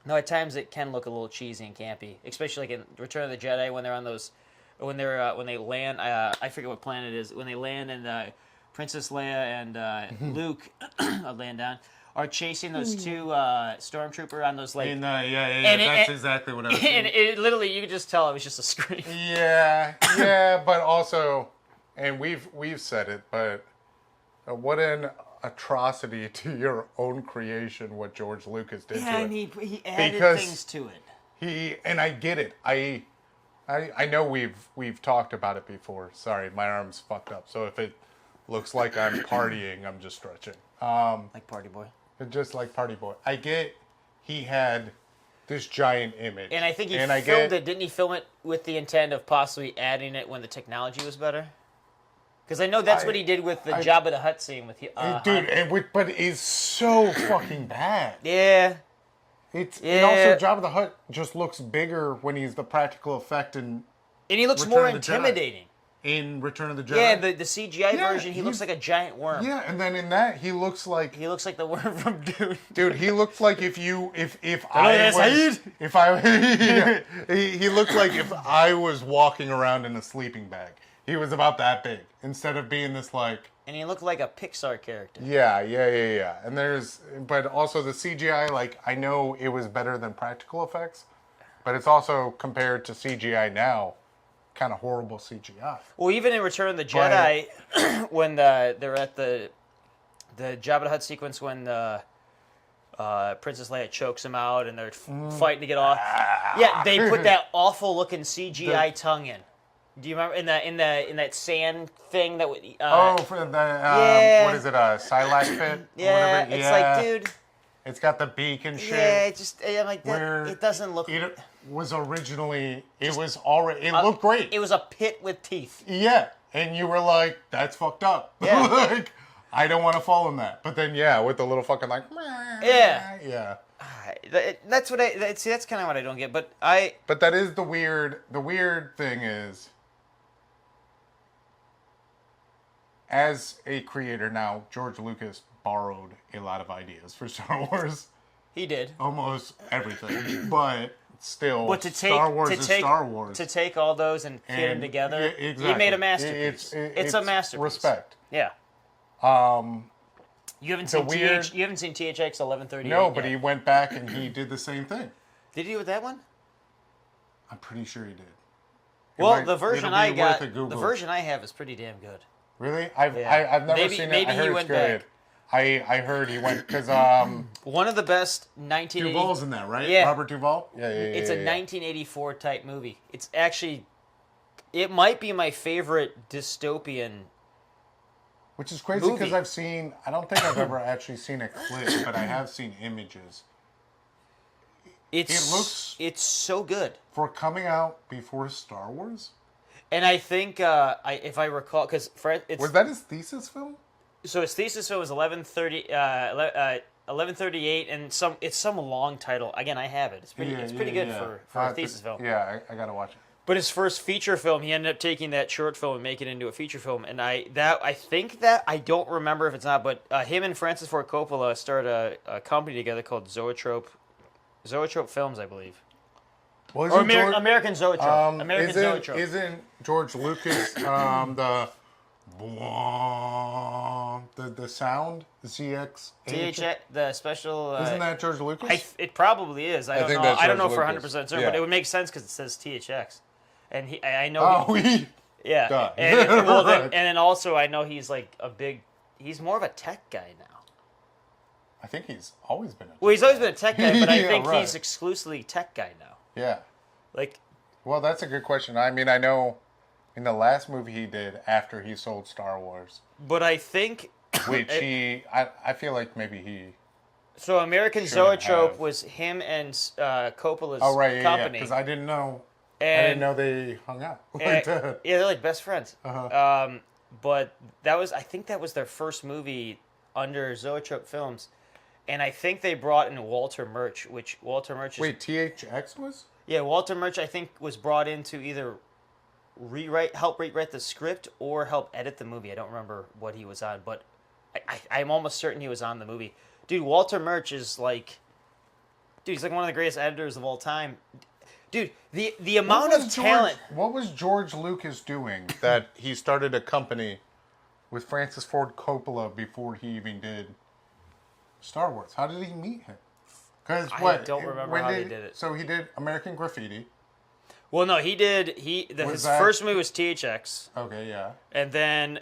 No, at times it can look a little cheesy and campy, especially like in Return of the Jedi when they're on those, when they land. I forget what planet it is. When they land and Princess Leia and Luke land down are chasing those 2 stormtrooper on those like. That's exactly what I was saying. And it literally, you could just tell it was just a screen. Yeah, but also, and we've said it, but what an atrocity to your own creation what George Lucas did to it. And he added things to it. And I get it. I know we've talked about it before. Sorry, my arm's fucked up. So if it looks like I'm partying, I'm just stretching. Like Party Boy. Just like Party Boy. I get he had this giant image. And I think he filmed it. Didn't he film it with the intent of possibly adding it when the technology was better? Because I know that's what he did with the Jabba the Hutt scene with but it's so fucking bad. Yeah. And also Jabba the Hutt just looks bigger when he's the practical effect and he looks more intimidating. In Return of the Jedi. Yeah, the CGI version, he looks like a giant worm. Yeah, and then in that he looks like the worm from Dune. Dude, he looked like if he looked like if I was walking around in a sleeping bag. He was about that big instead of being this like. And he looked like a Pixar character. Yeah. And but also the CGI, like I know it was better than practical effects, but it's also compared to CGI now, kind of horrible CGI. Well, even in Return of the Jedi, when they're at the Jabba the Hutt sequence when Princess Leia chokes him out and they're fighting to get off. Yeah, they put that awful looking CGI tongue in. Do you remember in that sand thing that? For the what is it? Silac pit. Yeah, it's like, dude. It's got the beak and shit. Yeah, I'm like that. It doesn't look. It was originally. It was already. It looked great. It was a pit with teeth. Yeah, and you were like, "That's fucked up." Yeah. Like, I don't want to fall in that. But then, with the little fucking like. Yeah. That's what see. That's kind of what I don't get. But that is the weird. The weird thing is. As a creator now, George Lucas borrowed a lot of ideas for Star Wars. He did. Almost everything. But still, But to take Star Wars to is take Star Wars. to take all those and fit them And- together, yeah, exactly. he made a masterpiece. It's a masterpiece. Respect. Yeah. You haven't seen weird- you haven't seen THX 1138. No, but yet. he went back and he did the same thing. Did he do with that one? I'm pretty sure he did. Well, the version I got, the Google. version I have is pretty damn good. Really? Yeah. I've never Maybe- seen it. maybe I he heard went it's good. back. I heard he went because One of the best 1980. Duvall's in that, right? Yeah. Robert Duvall. Yeah. It's a 1984 type movie. It's actually, it might be my favorite dystopian. Which is crazy because movie. I don't think I've ever actually seen a clip, but I have seen images. It's so good. For coming out before Star Wars? And I think, if I recall, because it's Was that his thesis film? so his thesis film was 1138, and it's some long title. Again, I have it. It's pretty good for a thesis film. Yeah, I gotta watch it. But his first feature film, he ended up taking that short film and making it into a feature film. And I don't remember if it's not, but him and Francis Ford Coppola started a company together called Zoetrope Films, I believe. Well, Or American Zoetrope. Zoetrope. Isn't George Lucas the sound ZX? THX, the special. Isn't that George Lucas? It probably is. I don't think know. that's I don't know George for Lucas. 100% certain, Yeah. but it would make sense because it says THX, and I know. Yeah. Duh. And then also I know he's like he's more of a tech guy now. I think he's always been. Well, he's always been a tech guy, but I Yeah, think right. he's exclusively tech guy now. Yeah. Like, Well, that's a good question. I mean, I know in the last movie he did after he sold Star Wars, but I think which I feel like maybe he. so. American Shouldn't Zoetrope have. was him and Coppola's Oh right, yeah, company. because I didn't know. I And- didn't know they hung out like that. Yeah, they're like best friends. Uh-huh. But I think that was their first movie under Zoetrope Films, and I think they brought in Walter Murch, which Walter Murch is. Wait, THX was? Yeah, Walter Murch, I think, was brought in to either help rewrite the script or help edit the movie. I don't remember what he was on, but I'm almost certain he was on the movie. Dude, Walter Murch is like, he's like one of the greatest editors of all time. Dude, the amount of talent. What was George Lucas doing that he started a company with Francis Ford Coppola before he even did Star Wars? How did he meet him? Because I don't remember how they did it. So he did American Graffiti. Well, no, his first movie was THX, Okay, yeah. and then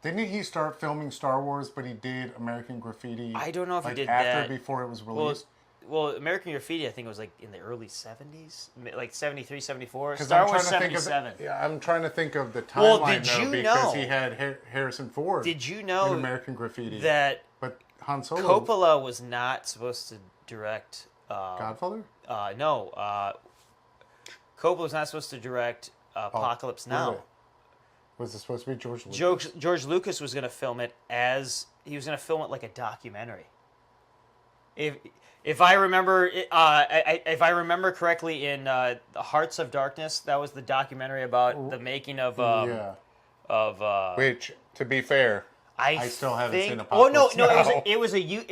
Didn't he start filming Star Wars, but he did American Graffiti? I don't know if he did after that. before it was well, released. well, American Graffiti, I think it was like in the early 70s, like 73, 74. 'Cause Star I'm Wars trying to think of 77. I'm trying to think of the timeline Well, did though, you because know- he had Harrison Ford. Did you know in American Graffiti? that But Han Solo, Coppola was not supposed to direct? Godfather. No, Coppola was not supposed to direct Apocalypse Now. Really? Was it supposed to be George Lucas? George Lucas was going to film it like a documentary. If I remember, if I remember correctly, in Hearts of Darkness, that was the documentary about the making of Which, to be fair, I still haven't seen Apocalypse Oh no, Now. it was a You've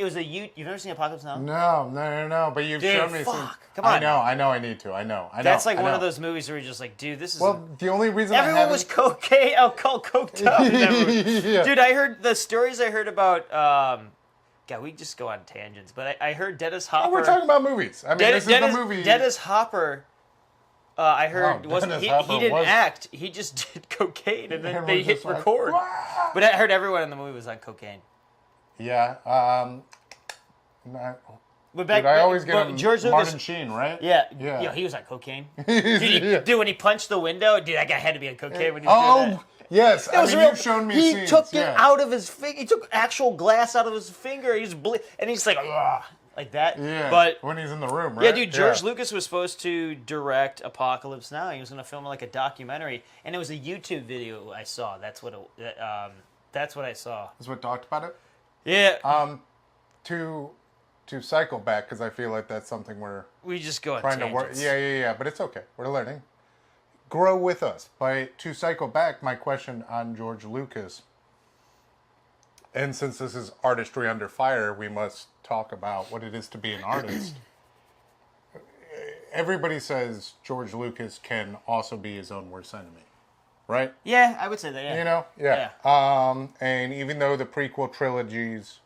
never seen Apocalypse Now? No. But you've Dude, shown me. fuck. Come on. I know. I need to. I know. That's like I one know. of those movies where you're just like, dude, this is. Well, the only reason everyone was cocaine, coked up in that movie. Yeah. Dude, I heard the stories I heard about. God, we just go on tangents, but I heard Dennis Hopper. Oh, we're talking about movies. I mean, this is the movie. Dennis Hopper. I heard Dennis he Hopper didn't was- act. He just did cocaine, and then Everyone they hit just like, record. "Wah!" But I heard everyone in the movie was on cocaine. Yeah. But back, Dude, I always get but him George Martin Lucas. Sheen, right? Yeah, Yeah. Yo, he was on cocaine. Dude, when he punched the window, dude, that guy had to be on cocaine when he was doing that. Yes. That was I mean, real. you've shown me he scenes. took yeah. it out of his finger. He took actual glass out of his finger. He's and he's like, "Ugh," like that. Yeah. But when he's in the room, right? yeah, dude, George Lucas was supposed to direct Apocalypse Now. He was going to film like a documentary, and it was a YouTube video I saw. That's what I saw. That's what talked about it. Yeah, To cycle back, because I feel like that's something we're we just go on trying tangents. to work. Yeah. But it's okay. We're learning. Grow with us. To cycle back, my question on George Lucas, and since this is Artistry Under Fire, we must talk about what it is to be an artist. everybody says George Lucas can also be his own worst enemy, right? Yeah, I would say that. Yeah. You know, yeah. And even though the prequel trilogies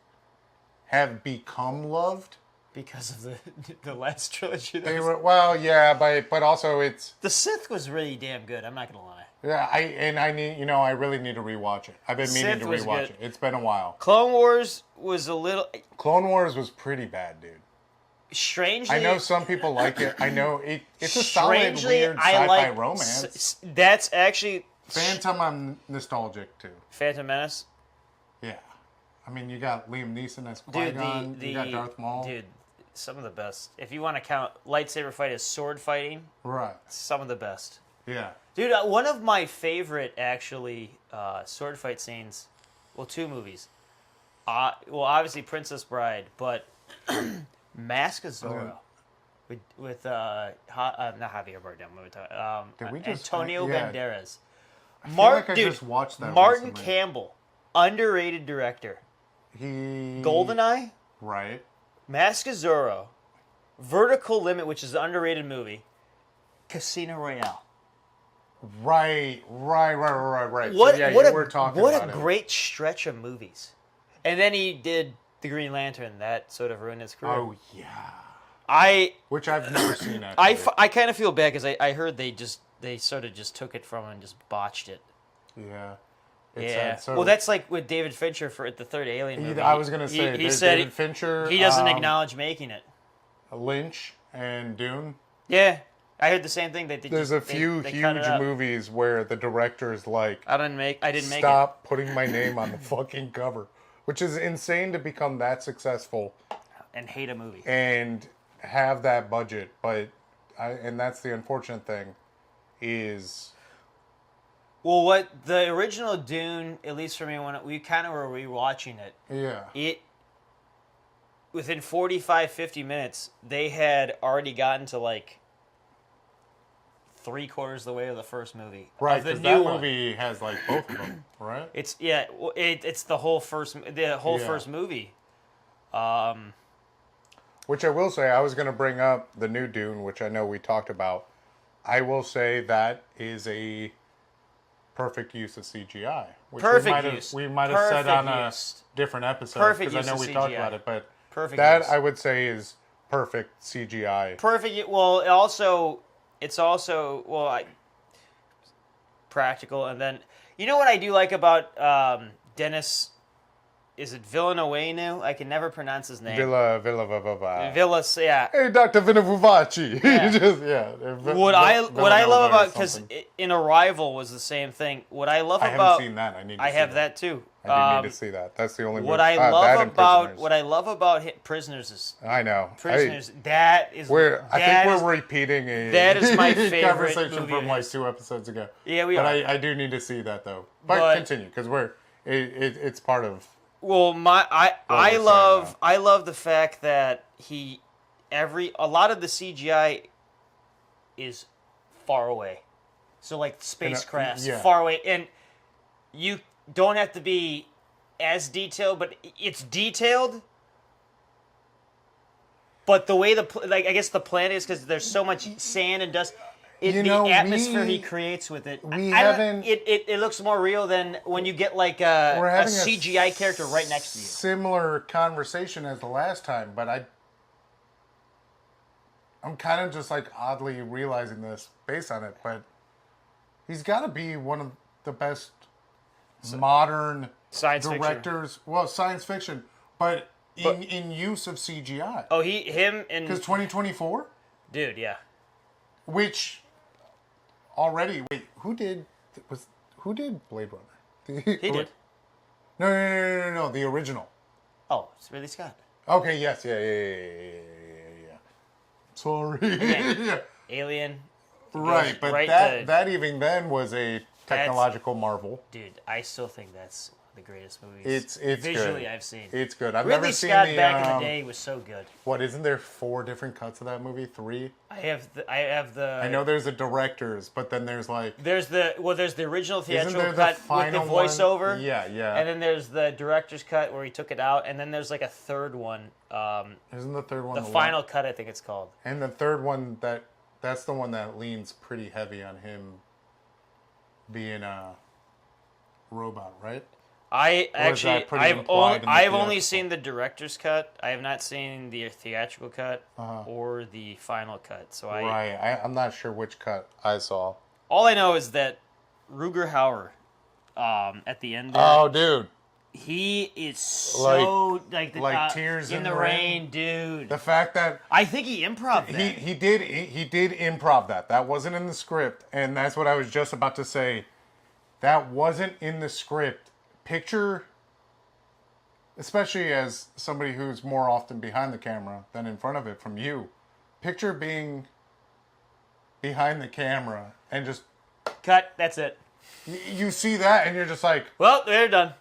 have become loved, Because of the last trilogy. they were, well, yeah, but also it's The Sith was really damn good. I'm not gonna lie. yeah. I need I really need to rewatch it. I've been meaning Sith to was rewatch good. it. It's been a while. Clone Wars was a little Clone Wars was pretty bad, dude. strangely. I know some people like it. I know it's a solid strangely, weird I sci-fi like romance. That's actually Phantom, I'm nostalgic too. Phantom Menace. Yeah, I mean you got Liam Neeson as Dude, Qui-Gon. You got Darth Maul. Dude, some of the best. If you want to count lightsaber fight as sword fighting, Right. some of the best. Yeah. Dude, one of my favorite actually sword fight scenes. Well, two movies. Obviously Princess Bride, but Mask of Zorro with not Javier Bardem. Did we just Antonio Banderas. I feel like I just watched that Martin recently. Campbell, underrated director. Goldeneye, Right. Mask of Zorro, Vertical Limit, which is an underrated movie, Casino Royale. Right. What, So, yeah, what you a, were talking what about a it. great stretch of movies. And then he did The Green Lantern. That sort of ruined his career. Oh yeah. Which I've never seen actually. I kind of feel bad because I heard they sort of just took it from him and just botched it. Yeah. Yeah. So, Well, that's like with David Fincher for the third Alien movie. I was gonna say he said David Fincher. he doesn't acknowledge making it. Lynch and Dune. Yeah, I heard the same thing. There's a few they huge cut it out. movies where the director's like, I didn't make it. stop putting my name on the fucking cover, which is insane to become that successful And hate a movie. and have that budget. But and that's the unfortunate thing is. Well, what the original Dune, at least for me, when we kind of were rewatching it, Yeah. Within 45, 50 minutes, they had already gotten to like 3/4 of the way of the first movie. Right, Of the because new that one. movie has like both of them, right? It's it's the whole first first movie. Which I will say, I was going to bring up the new Dune, which I know we talked about. I will say that is a perfect use of CGI. Which we might have said on a different episode because I know we talked about it, but I would say is perfect CGI. Perfect. Well, it's also practical, and then you know what I do like about Dennis. Is it Villeneuve? I can never pronounce his name. Villa. Yeah. Hey, Dr. Vinovuvaci. Yeah. What I love about, because in Arrival was the same thing. What I love I about haven't seen that. I have that too. I do need to see that. That's the only What movie. I love What I love about Prisoners is I know. Prisoners. I think we're repeating a that is my favorite conversation movie from like 2 episodes ago. Yeah, we are. But I do need to see that though. But continue because it's part of. Well, I love the fact that a lot of the CGI is far away. So like spacecrafts far away, and you don't have to be as detailed, but it's detailed. But the way I guess the planet is because there's so much sand and dust. The atmosphere he creates with it, it looks more real than when you get like a CGI character right next to you. Similar conversation as the last time, but I'm kind of just like oddly realizing this based on it, but he's got to be one of the best modern science directors. Fiction. Well, science fiction, but in use of CGI. Oh, him and because 2024, dude, yeah. Which already who did Blade Runner? He did. No, the original. Oh, it's Ridley Scott. Okay, yes, yeah. Sorry. Again, Alien. Right, but that even then was a technological marvel. Dude, I still think that's the greatest movies it's visually good. I've seen. It's good. I've Ridley never seen Scott the back in the day was so good. What, isn't there 4 different cuts of that movie? 3? I have the I know there's the directors, but then there's like there's the original theatrical the cut with the voiceover. One? Yeah. And then there's the director's cut where he took it out, and then there's like a third one. Isn't the third one the final cut? I think it's called. And the third one that that's the one that leans pretty heavy on him being a robot, right? I Or is that actually, pretty implied in the I've only theatrical? seen the director's cut. I have not seen the theatrical cut Uh-huh. or the final cut. So I'm not sure which cut I saw. all I know is that Ruger Hauer, at the end there, Oh, dude. he is so like Tears in the rain, dude. The fact that I think he improv that. he did improv that. That wasn't in the script, and that's what I was just about to say. That wasn't in the script. Picture, especially as somebody who's more often behind the camera than in front of it from you, picture being behind the camera and just Cut. That's it. you see that and you're just like, Well, they're done.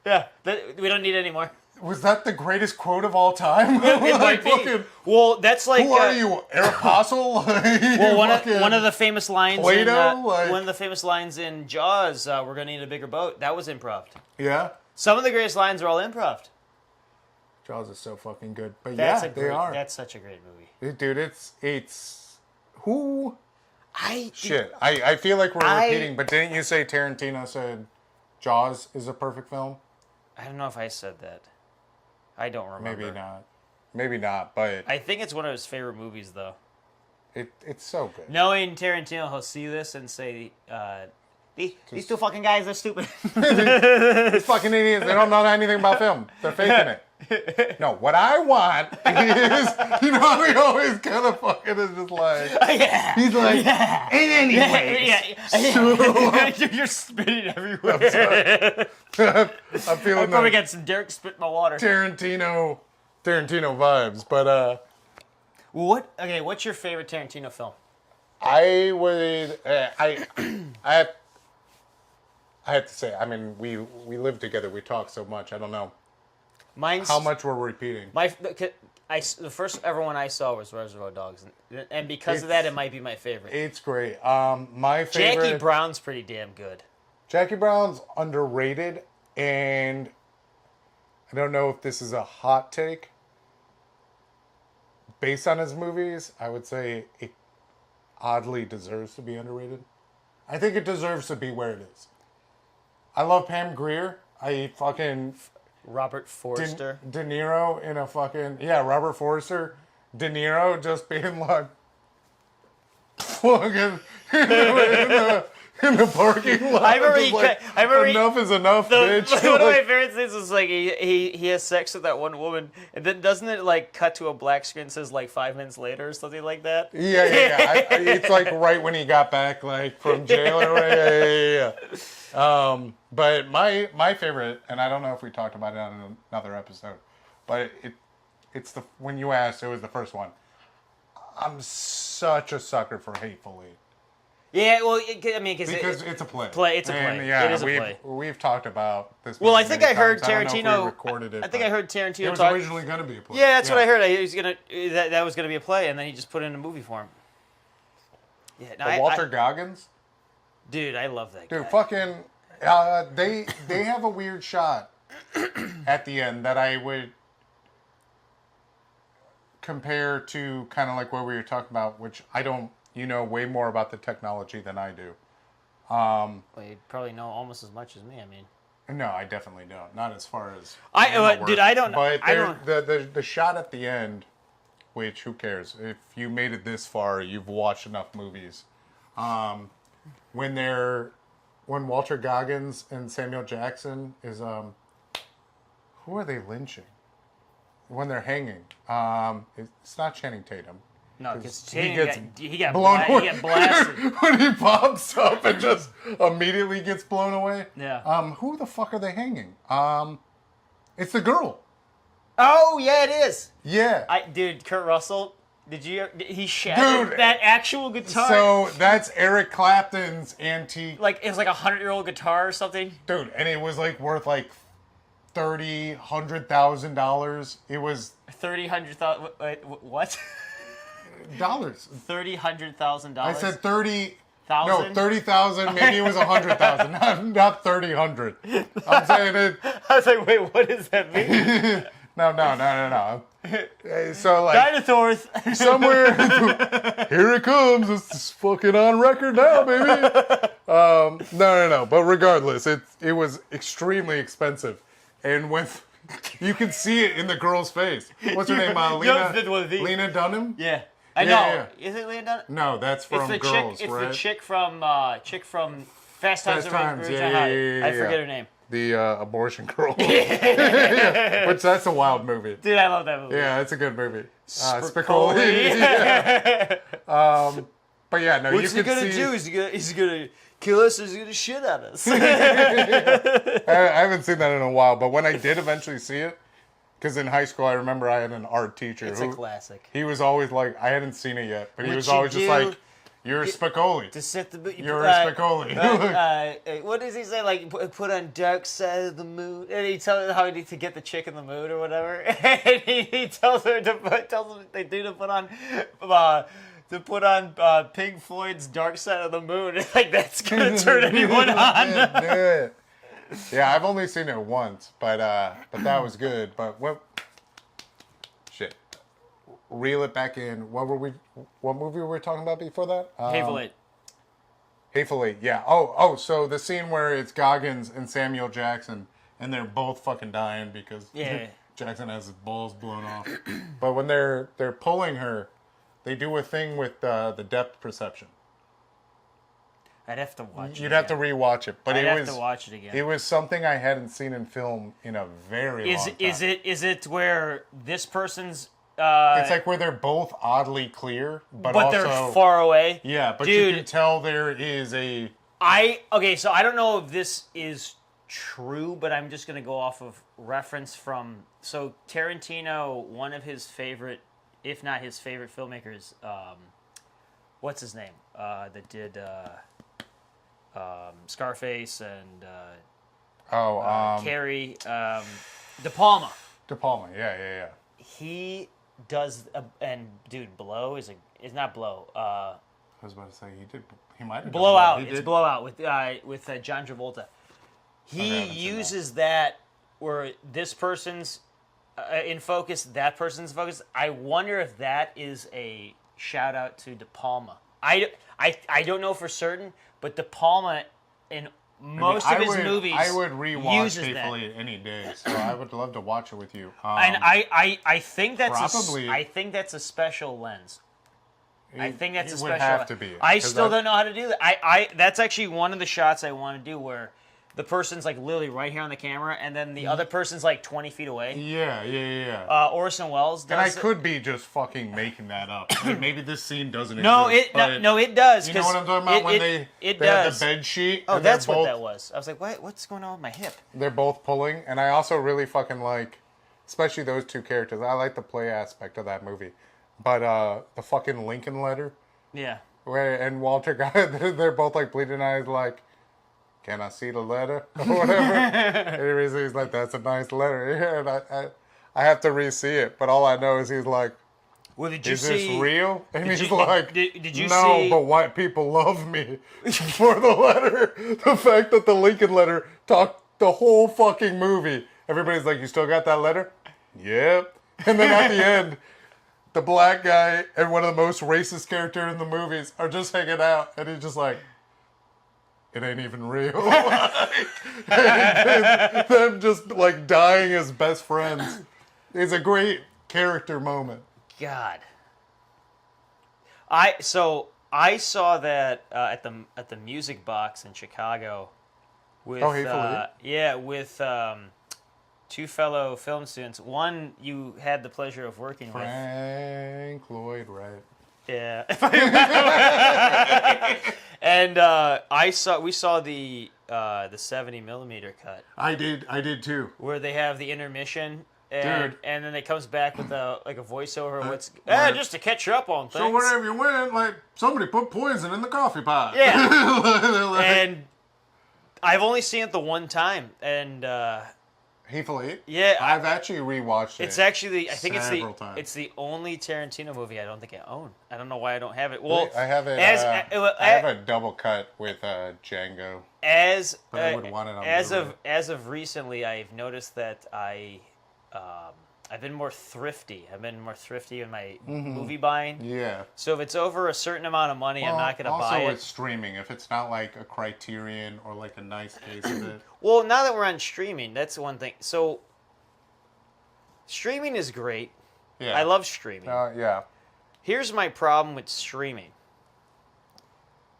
Yeah, we don't need any more. was that the greatest quote of all time? It might be. fucking, Well, that's like who are you, Apostle? Well, one of the famous lines Plato? in Like- one of the famous lines in Jaws, we're gonna need a bigger boat. That was improv. Yeah. Some of the greatest lines are all improv. Jaws is so fucking good, but That's yeah, a they great, are. That's such a great movie. Dude, it's who? I Shit, I feel like we're I- repeating, but didn't you say Tarantino said Jaws is a perfect film? I don't know if I said that. I don't remember. Maybe not, but I think it's one of his favorite movies, though. it's so good. Knowing Tarantino, he'll see this and say, "These two fucking guys are stupid." These fucking idiots, they don't know anything about film. They're faking it. No, what I want is, you know, he always kind of fucking is just like, Yeah. he's like, Yeah. in any way. You're spitting everywhere. I'm feeling I'll probably the get some Derrick spit in my water. Tarantino vibes, but What's your favorite Tarantino film? I would, I have to say, I mean, we live together, we talk so much, I don't know Mine's how much we're repeating. the first ever one I saw was Reservoir Dogs, and because of that, it might be my favorite. It's great. My favorite, Jackie Brown's pretty damn good. Jackie Brown's underrated, and I don't know if this is a hot take. Based on his movies, I would say it oddly deserves to be underrated. I think it deserves to be where it is. I love Pam Grier. I fucking Robert Forster. De Niro in a fucking Robert Forster. De Niro just being like fucking in the parking lot. I remember just like, enough is enough, bitch. One of my favorite things was like he has sex with that one woman, and then doesn't it like cut to a black screen and says like 5 minutes later or something like that? Yeah. It's like right when he got back, like from jail or yeah. But my favorite, and I don't know if we talked about it on another episode, but it's the when you asked, it was the first one. I'm such a sucker for Hateful Eight. Yeah, well, I mean, Because it's a play. It's a play. And, yeah, it is a play. We've talked about this. Well, I movie think many I heard times. I don't know if Tarantino. we recorded it. I think I heard Tarantino It was talk. originally going to be a play. Yeah, that's what I heard. He was gonna that was gonna be a play, and then he just put it in a movie form. Yeah, no, Walter Goggins. Dude, I love that guy. Dude, fucking. They have a weird shot at the end that I would compare to kind of like what we were talking about, which I don't. You know way more about the technology than I do. Well, you probably know almost as much as me. I mean, No, I definitely don't. Not as far as dude, I don't. But I don't. the shot at the end, which who cares? If you made it this far, you've watched enough movies. When Walter Goggins and Samuel Jackson is who are they lynching? When they're hanging, it's not Channing Tatum. No, because he got blown away. he got blasted. When he pops up and just immediately gets blown away. Yeah. Who the fuck are they hanging? It's the girl. Oh yeah, it is. Yeah. Dude, Kurt Russell. He shattered that actual guitar. So that's Eric Clapton's antique. Like, it was like a 100-year-old guitar or something. Dude, and it was like worth like $100,000. It was $100,000. Wait, what? dollars. $100,000. I said 30. Thousand? No, 30,000. Maybe it was 100,000. Not 30,000. I'm saying it. I was like, wait, what does that mean? No. So like Dinosaurs. somewhere, here it comes. It's fucking on record now, baby. No. But regardless, it was extremely expensive, and when you could see it in the girl's face. What's her name? Lena Dunham. Yeah. I know. Yeah. Is it Lena Dunham? No, that's from Girls, It's right? the chick from Fast Times at Ridgemont Yeah, High. I forget her name. The abortion girl. Yeah. Which that's a wild movie. Dude, I love that movie. Yeah, it's a good movie. Spicoli. Yeah. But yeah, no, What's you he could gonna see. do? He's gonna kill us or he's gonna shit on us? I haven't seen that in a while, but when I did eventually see it, because in high school I remember I had an art teacher It's a classic. He was always like, I hadn't seen it yet, but he What was you always just do like, "You're Spicoli. To set the You're a Spicoli." What does he say? Like put on Dark Side of the Moon, and he tells her how he needs to get the chick in the mood or whatever. And he tells her tells them they do to put on Pink Floyd's Dark Side of the Moon. Like that's gonna turn anyone on. Yeah. Yeah, I've only seen it once, but that was good. But what? Shit. Reel it back in. What movie were we talking about before that? Hateful Eight. Hateful Eight. Yeah. Oh. So the scene where it's Goggins and Samuel Jackson, and they're both fucking dying because Jackson has his balls blown off. But when they're pulling her, they do a thing with the depth perception. I'd have to watch it. You'd have to rewatch it, but I'd have to watch it again. It was something I hadn't seen in film in a very long time. Is it where this person's it's like where they're both oddly clear, but also they're far away? Yeah, but Dude, you can tell there is a so I don't know if this is true, but I'm just gonna go off of reference from Tarantino, one of his favorite, if not his favorite filmmakers, what's his name? That did Scarface and Carrie, De Palma. De Palma, yeah. He does, and dude, Blow is not Blow. I was about to say he might have Blowout. It's Blowout with John Travolta. He uses that where this person's in focus, that person's focus. I wonder if that is a shout out to De Palma. I don't know for certain, but De Palma in most of his movies I would rewatch uses Hateful that. Eight any day, so I would love to watch it with you. And I think that's probably I think that's a special lens. I think that's a special. Would have to be. I still don't know how to do that. I that's actually one of the shots I want to do where the person's like literally right here on the camera, and then the other person's like 20 feet away. Yeah. Orson Welles does. And I could be just fucking making that up. Like maybe this scene doesn't exist. No, it does. You know what I'm talking about? When they does. have the bed sheet. Oh, that's what that was. I was like, what's going on with my hip? They're both pulling, and I also really fucking like, especially those two characters. I like the play aspect of that movie. But the fucking Lincoln letter. Yeah. And Walter got they're both like bleeding eyes, like, can I see the letter or whatever? And he's like, that's a nice letter. Yeah, and I have to re-see it, but all I know is he's like, well, did you is see, this real? And he's like, did you no, see, but white people love me for the letter. The fact that the Lincoln letter talked the whole fucking movie. Everybody's like, you still got that letter? Yep. And then at the end, the black guy and one of the most racist characters in the movies are just hanging out, and he's just like, it ain't even real. and them just like dying as best friends is a great character moment. God. I saw that at the Music Box in Chicago with with two fellow film students. One you had the pleasure of working with. Frank Lloyd Wright. Yeah. And we saw the 70mm cut. I did too. Where they have the intermission. And then it comes back with a voiceover. Just to catch you up on things. So wherever you went, like somebody put poison in the coffee pot. Yeah. And I've only seen it the one time, and Hateful Eight. Yeah, I've actually rewatched it. It's actually several times. It's the only Tarantino movie I don't think I own. I don't know why I don't have it. Well, I have it. I have a double cut with Django. But I would want it on as of recently, I've noticed that I I've been more thrifty. I've been more thrifty in my movie buying. Yeah. So if it's over a certain amount of money, I'm not going to buy it. Also, with streaming, if it's not like a Criterion or like a nice case of it. Well, now that we're on streaming, that's one thing. So streaming is great. Yeah. I love streaming. Yeah. Here's my problem with streaming.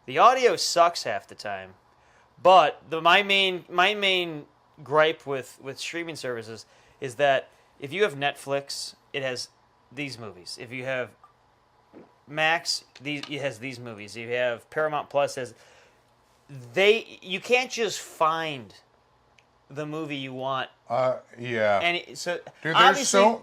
The audio sucks half the time, but my main gripe with streaming services is that if you have Netflix, it has these movies. If you have Max, it has these movies. If you have Paramount Plus, you can't just find the movie you want. Yeah. And so Dude, obviously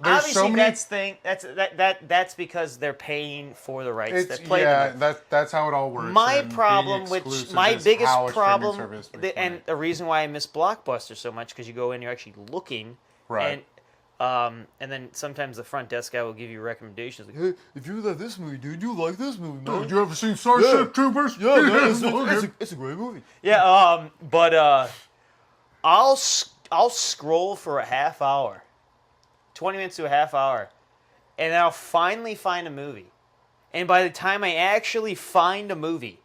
that's because they're paying for the rights that play the movie. That's how it all works. My and problem, my biggest problem, and the the reason why I miss Blockbuster so much, because you go in, you're actually looking, right? And then sometimes the front desk guy will give you recommendations, like, "Hey, if you like this movie, dude, you like this movie, man. Did you ever see Starship Troopers? Yeah, man, it's a great movie." Yeah, but I'll scroll for a half hour, 20 minutes to a half hour, and then I'll finally find a movie. And by the time I actually find a movie,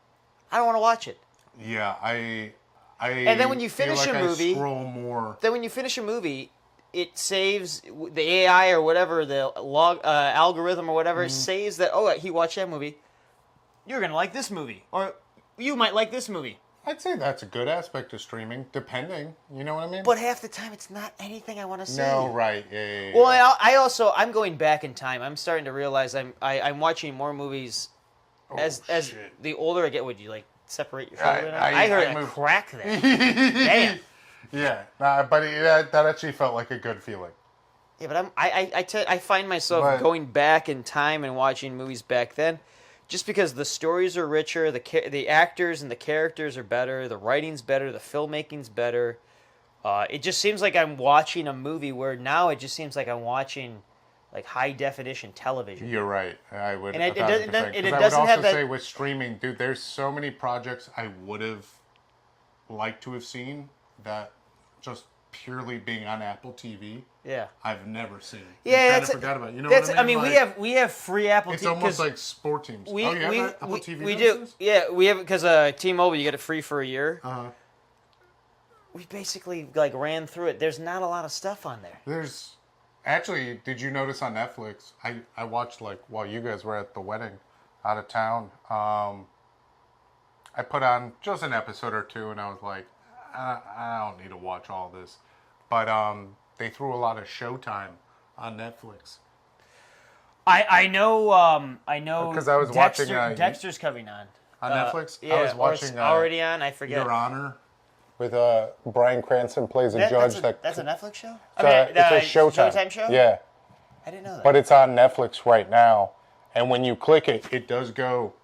I don't want to watch it. Yeah, And then when you finish feel like a movie, I scroll more. Then when you finish a movie, it saves the AI or whatever, the algorithm or whatever, saves that, oh, he watched that movie. You're going to like this movie. Or you might like this movie. I'd say that's a good aspect of streaming, depending. You know what I mean? But half the time, it's not anything I want to see. No, right. Yeah. Well, I'm going back in time. I'm starting to realize I'm watching more movies as the older I get. Would you like separate your shoulder? I heard a crack there. Damn. Yeah, but that actually felt like a good feeling. Yeah, but I find myself going back in time and watching movies back then, just because the stories are richer, the actors and the characters are better, the writing's better, the filmmaking's better. It just seems like I'm watching a movie where now it just seems like I'm watching like high definition television. You're right. I would. And it doesn't I would also have that. say with streaming, dude, there's so many projects I would have liked to have seen that just purely being on Apple TV. Yeah. I've never seen. Yeah, I kind of forgot about it. You know what I mean? We have free Apple TV. It's almost like sport teams. We have Apple TV. We do. Yeah, we have because T-Mobile, you get it free for a year. We basically like ran through it. There's not a lot of stuff on there. There's actually. Did you notice on Netflix? I watched like while you guys were at the wedding, out of town. I put on just an episode or two, and I was like, I don't need to watch all this. But they threw a lot of Showtime on Netflix. I know Because I was watching Dexter's coming on Netflix. Yeah, I was watching it's already on. I forget. Your Honor, with Bryan Cranston plays a judge. That's a Netflix show. It's a Showtime show. Yeah, I didn't know that. but it's on Netflix right now, and when you click it, it does go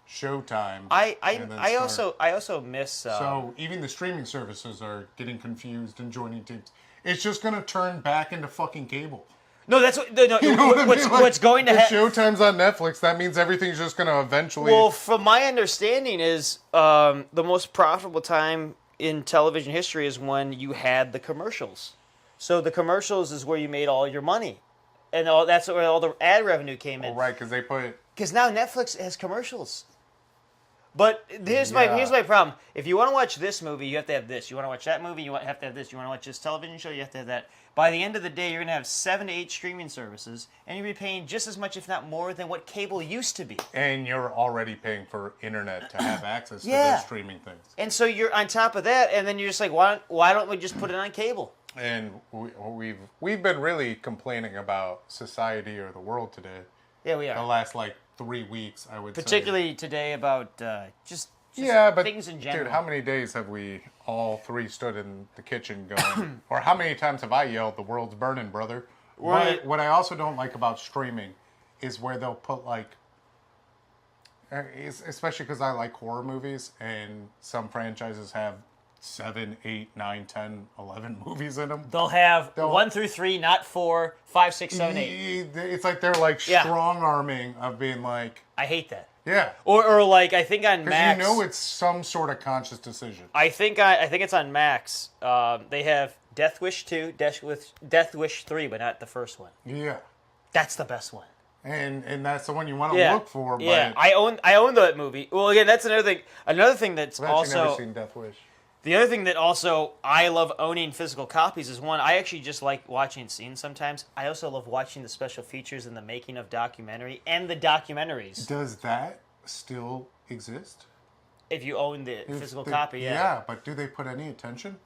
Showtime. I also miss. So even the streaming services are getting confused and joining teams. It's just going to turn back into fucking cable. No, that's what. No, You know what I mean? what's going to happen. Showtime's on Netflix. That means everything's just going to eventually. Well, from my understanding, is the most profitable time in television history is when you had the commercials. So the commercials is where you made all your money, and that's where all the ad revenue came in. Right, because they put. Because now Netflix has commercials. But here's my problem. If you want to watch this movie, you have to have this. You want to watch that movie, you have to have this. You want to watch this television show, you have to have that. By the end of the day, you're going to have 7 to 8 streaming services, and you'll be paying just as much, if not more, than what cable used to be. And you're already paying for internet to have access to those streaming things. And so you're on top of that, and then you're just like, why don't we just put it on cable? And we've been really complaining about society or the world today. Yeah, we are. The last 3 weeks, I would Particularly today about just but things in general. Dude, how many days have we all three stood in the kitchen going, or how many times have I yelled, "The world's burning, brother"? Right. What I also don't like about streaming is where they'll put especially because I like horror movies, and some franchises have 7, 8, 9, 10, 11 movies in them. They'll have 1 through 3, not 4, 5, 6, 7, 8. It's like they're strong arming of being like. I hate that. Yeah. Or like I think on Max. Because it's some sort of conscious decision. I think it's on Max. They have Death Wish 2, Death Wish 3, but not the first one. Yeah. That's the best one. And that's the one you want to look for. But Yeah, I own that movie. Well, again, that's another thing. Another thing that's I've actually never also seen Death Wish. the other thing that also I love owning physical copies is one, I actually just like watching scenes sometimes. I also love watching the special features in the making of documentary and the documentaries. Does that still exist? If you own the physical copy, yeah. Yeah, but do they put any attention?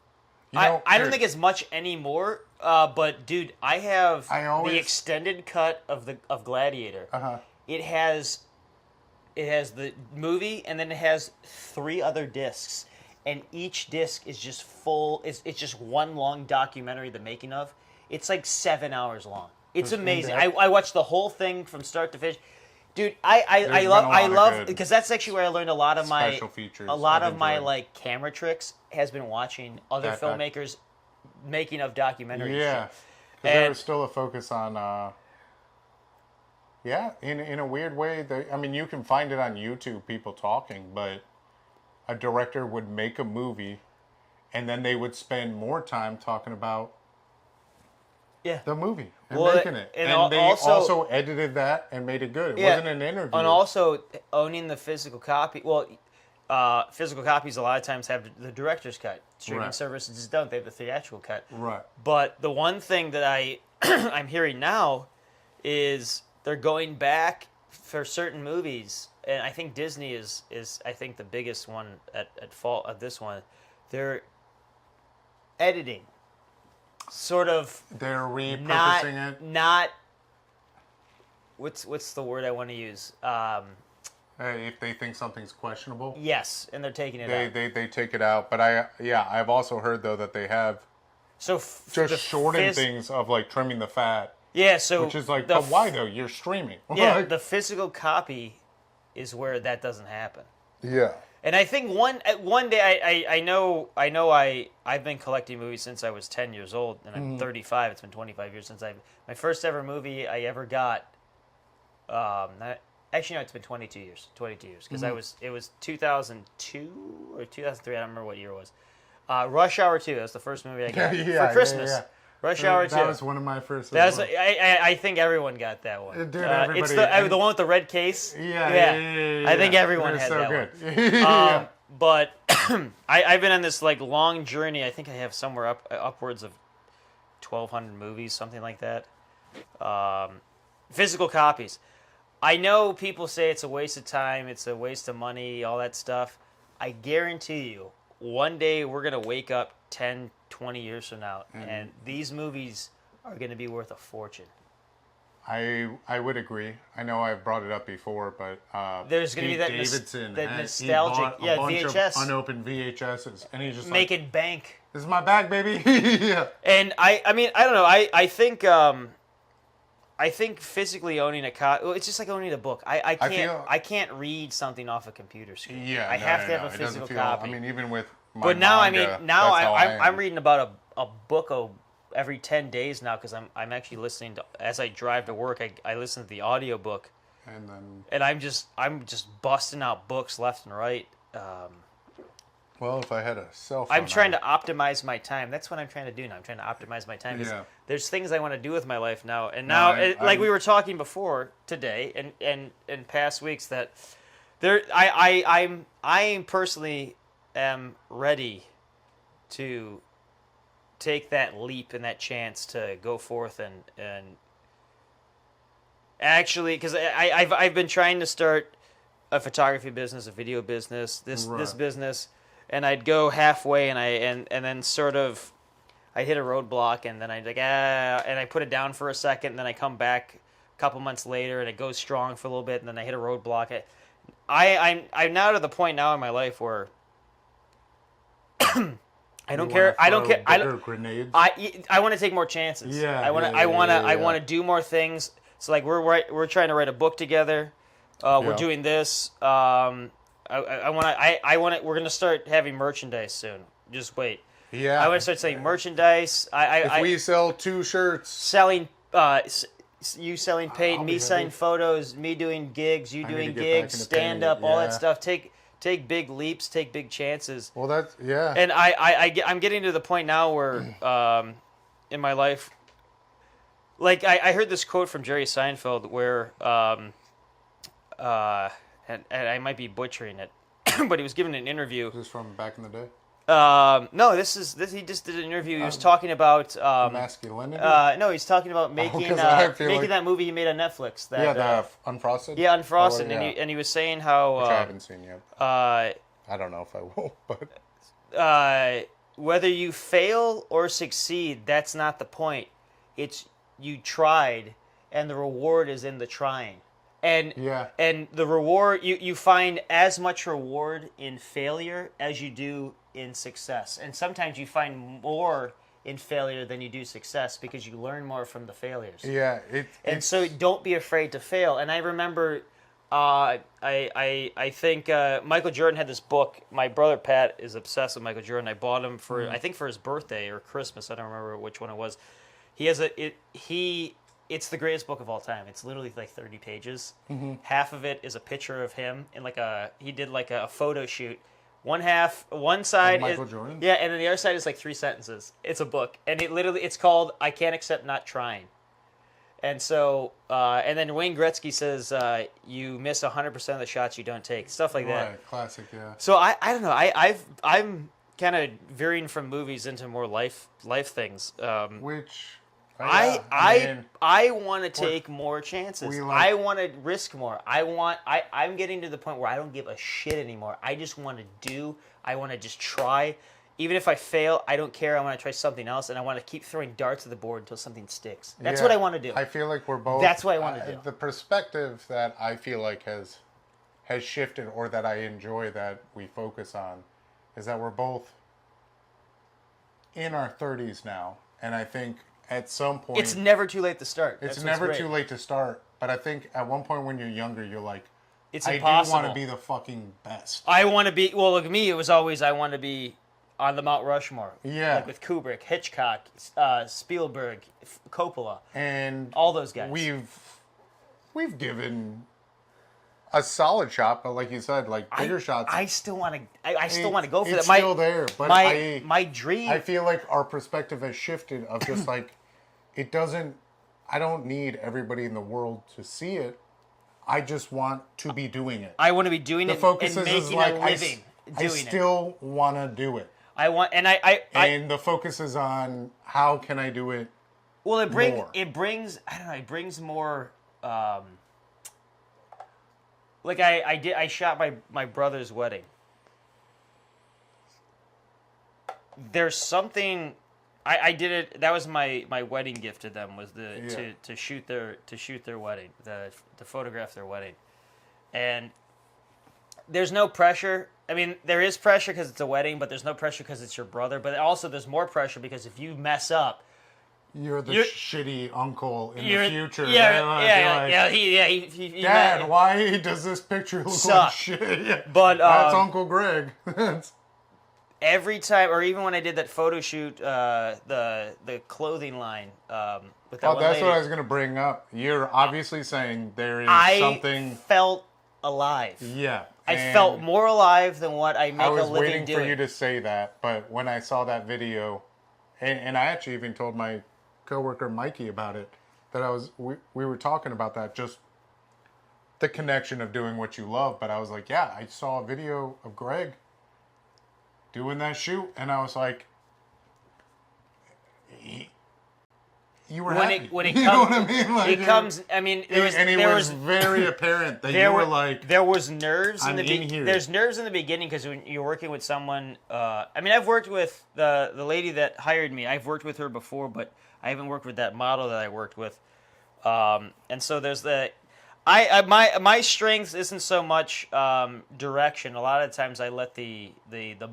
You I don't think it's much anymore, but dude, I have the extended cut of Gladiator. Uh-huh. It has the movie, and then it has 3 other discs, and each disc is just full. It's just one long documentary, the making of. It's like 7 hours long. It's amazing. I watched the whole thing from start to finish. Dude, I love because that's actually where I learned a lot of my special features. Like camera tricks has been watching other filmmakers making of documentaries. Yeah, because there's still a focus on. In a weird way, you can find it on YouTube, people talking, but a director would make a movie, and then they would spend more time talking about the movie and making it. And they also edited that and made it good. It wasn't an interview. And also owning the physical copy. Well, physical copies a lot of times have the director's cut. Streaming services don't. They have the theatrical cut. Right. But the one thing that I'm hearing now is they're going back for certain movies, and I think Disney is I think the biggest one at fault of this one. They're editing. Sort of. They're repurposing it. Not. What's the word I want to use? If they think something's questionable. Yes, and they're taking it out. They take it out, but I've also heard though that they have just shortened things of like trimming the fat. Yeah, so which is like, but why though? You're streaming. Yeah, the physical copy is where that doesn't happen. Yeah. And I think one day I've been collecting movies since I was 10 years old, and I'm 35. It's been 25 years since my first ever movie I ever got. It's been 22 years. 22 years because it was 2002 or 2003. I don't remember what year it was. Rush Hour 2. That was the first movie I got for Christmas. Yeah. Rush Hour 2. That was one of my first. I think everyone got that one. Dude, it's the one with the red case. Yeah. I think everyone had that one. But I've been on this like long journey. I think I have somewhere upwards of 1,200 movies, something like that. Physical copies. I know people say it's a waste of time, it's a waste of money, all that stuff. I guarantee you, one day we're going to wake up 10, 20 years from now, and these movies are going to be worth a fortune. I would agree. I know I've brought it up before, but there's going to be that nostalgic, he bought a bunch VHS, of unopened VHSs, and he's just making bank. This is my bag, baby. Yeah. And I don't know. I think physically owning a copy, it's just like owning a book. I can't read something off a computer screen. Yeah, I have to have a physical copy. Even with my but now, manga, I'm reading about a book every 10 days now because I'm actually listening to, as I drive to work. I listen to the audiobook, and I'm just busting out books left and right. Well, if I had a cell phone, I'm trying to optimize my time. That's what I'm trying to do now. I'm trying to optimize my time. Yeah. There's things I want to do with my life now. And now, like we were talking before today and past weeks, that I personally am ready to take that leap and that chance to go forth and actually, because I've been trying to start a photography business, a video business, this business. And I'd go halfway, and then sort of, I'd hit a roadblock, and then I'd like, and I put it down for a second, and then I come back a couple months later, and it goes strong for a little bit, and then I hit a roadblock. I'm now to the point now in my life where I don't care. Grenades. I want to take more chances. Yeah. I want to do more things. So like we're trying to write a book together. We're doing this. We're gonna start having merchandise soon. Just wait. Yeah. I want to start selling merchandise. If we sell 2 shirts, selling, you selling paid, me selling photos, me doing gigs, you doing gigs, stand up, all that stuff. take big leaps, take big chances. Well, that's yeah. And I'm getting to the point now where in my life, like I heard this quote from Jerry Seinfeld where and I might be butchering it, but he was giving an interview. This is from back in the day. No, this. He just did an interview. He was talking about Masculinity. no, he's talking about making 'cause I feel making like- that movie he made on Netflix. That, yeah, the Unfrosted. yeah, Unfrosted, Oh, yeah. and he was saying how Which I haven't seen yet. I don't know if I will, but whether you fail or succeed, that's not the point. It's you tried, and the reward is in the trying. And Yeah. and the reward you find as much reward in failure as you do in success. And sometimes you find more in failure than you do success because you learn more from the failures. yeah, And so don't be afraid to fail. And I remember I think Michael Jordan had this book. My brother Pat is obsessed with Michael Jordan. I bought him for I think for his birthday or Christmas. I don't remember which one it was. He has it's the greatest book of all time. It's literally like 30 pages. Mm-hmm. Half of it is a picture of him in he did like a photo shoot. One side Michael is Jordan? Yeah, and then the other side is like 3 sentences. It's a book, and it's called "I Can't Accept Not Trying." And so, and then Wayne Gretzky says, "You miss 100% of the shots you don't take." Stuff like that. Right, classic, yeah. So I don't know. I'm kind of veering from movies into more life things. Which I want to take more chances. I I want to risk more. I'm getting to the point where I don't give a shit anymore. I just want to do. I want to just try. Even if I fail, I don't care. I want to try something else, and I want to keep throwing darts at the board until something sticks. That's what I want to do. I feel like we're both. That's what I want to do. The perspective that I feel like has shifted, or that I enjoy that we focus on, is that we're both in our 30s now, and I think at some point It's never too late to start. It's never too late to start, but I think at one point when you're younger, you're like, It's I impossible. do want to be the fucking best. I want to be. Well, look, me, it was always I want to be on the Mount Rushmore. Yeah. Like with Kubrick, Hitchcock, Spielberg, Coppola, And all those guys. We've given a solid shot, but like you said, like bigger shots. I still want to. I still want to go for that. It's still there, but my dream. I feel like our perspective has shifted of just like, it doesn't, I don't need everybody in the world to see it. I just want to be doing it. I want to be doing The it focus and is making like, a living I doing it. still want to do it. I want, and And the focus is on how can I do it. well, it more. brings I don't know, it brings more. Like I shot my brother's wedding. There's something I did it. That was my wedding gift to them was to shoot their wedding, to photograph their wedding, and there's no pressure. I mean, there is pressure because it's a wedding, but there's no pressure because it's your brother. But also, there's more pressure because if you mess up, You're the shitty uncle in you're the future. yeah. He Dad, why does this picture look like Suck. shit? Yeah. But That's Uncle Greg. every time, or even when I did that photo shoot, the clothing line with that Oh, one that's lady, what I was going to bring up. You're obviously saying there is I something. felt alive. Yeah. I and felt more alive than what I make I a was living waiting doing. for you to say that, but when I saw that video, and I actually even told my coworker Mikey about it, that we were talking about that, just the connection of doing what you love. But I was like, yeah, I saw a video of Greg doing that shoot, and I was like, you were happy. When it you comes, know what I mean? Like, it comes. I mean, it was very apparent that you were like, there was nerves I'm in the in here. There's nerves in the beginning because when you're working with someone. I mean, I've worked with the lady that hired me. I've worked with her before, but I haven't worked with that model that I worked with. And so there's the. My strength isn't so much direction. A lot of times I let the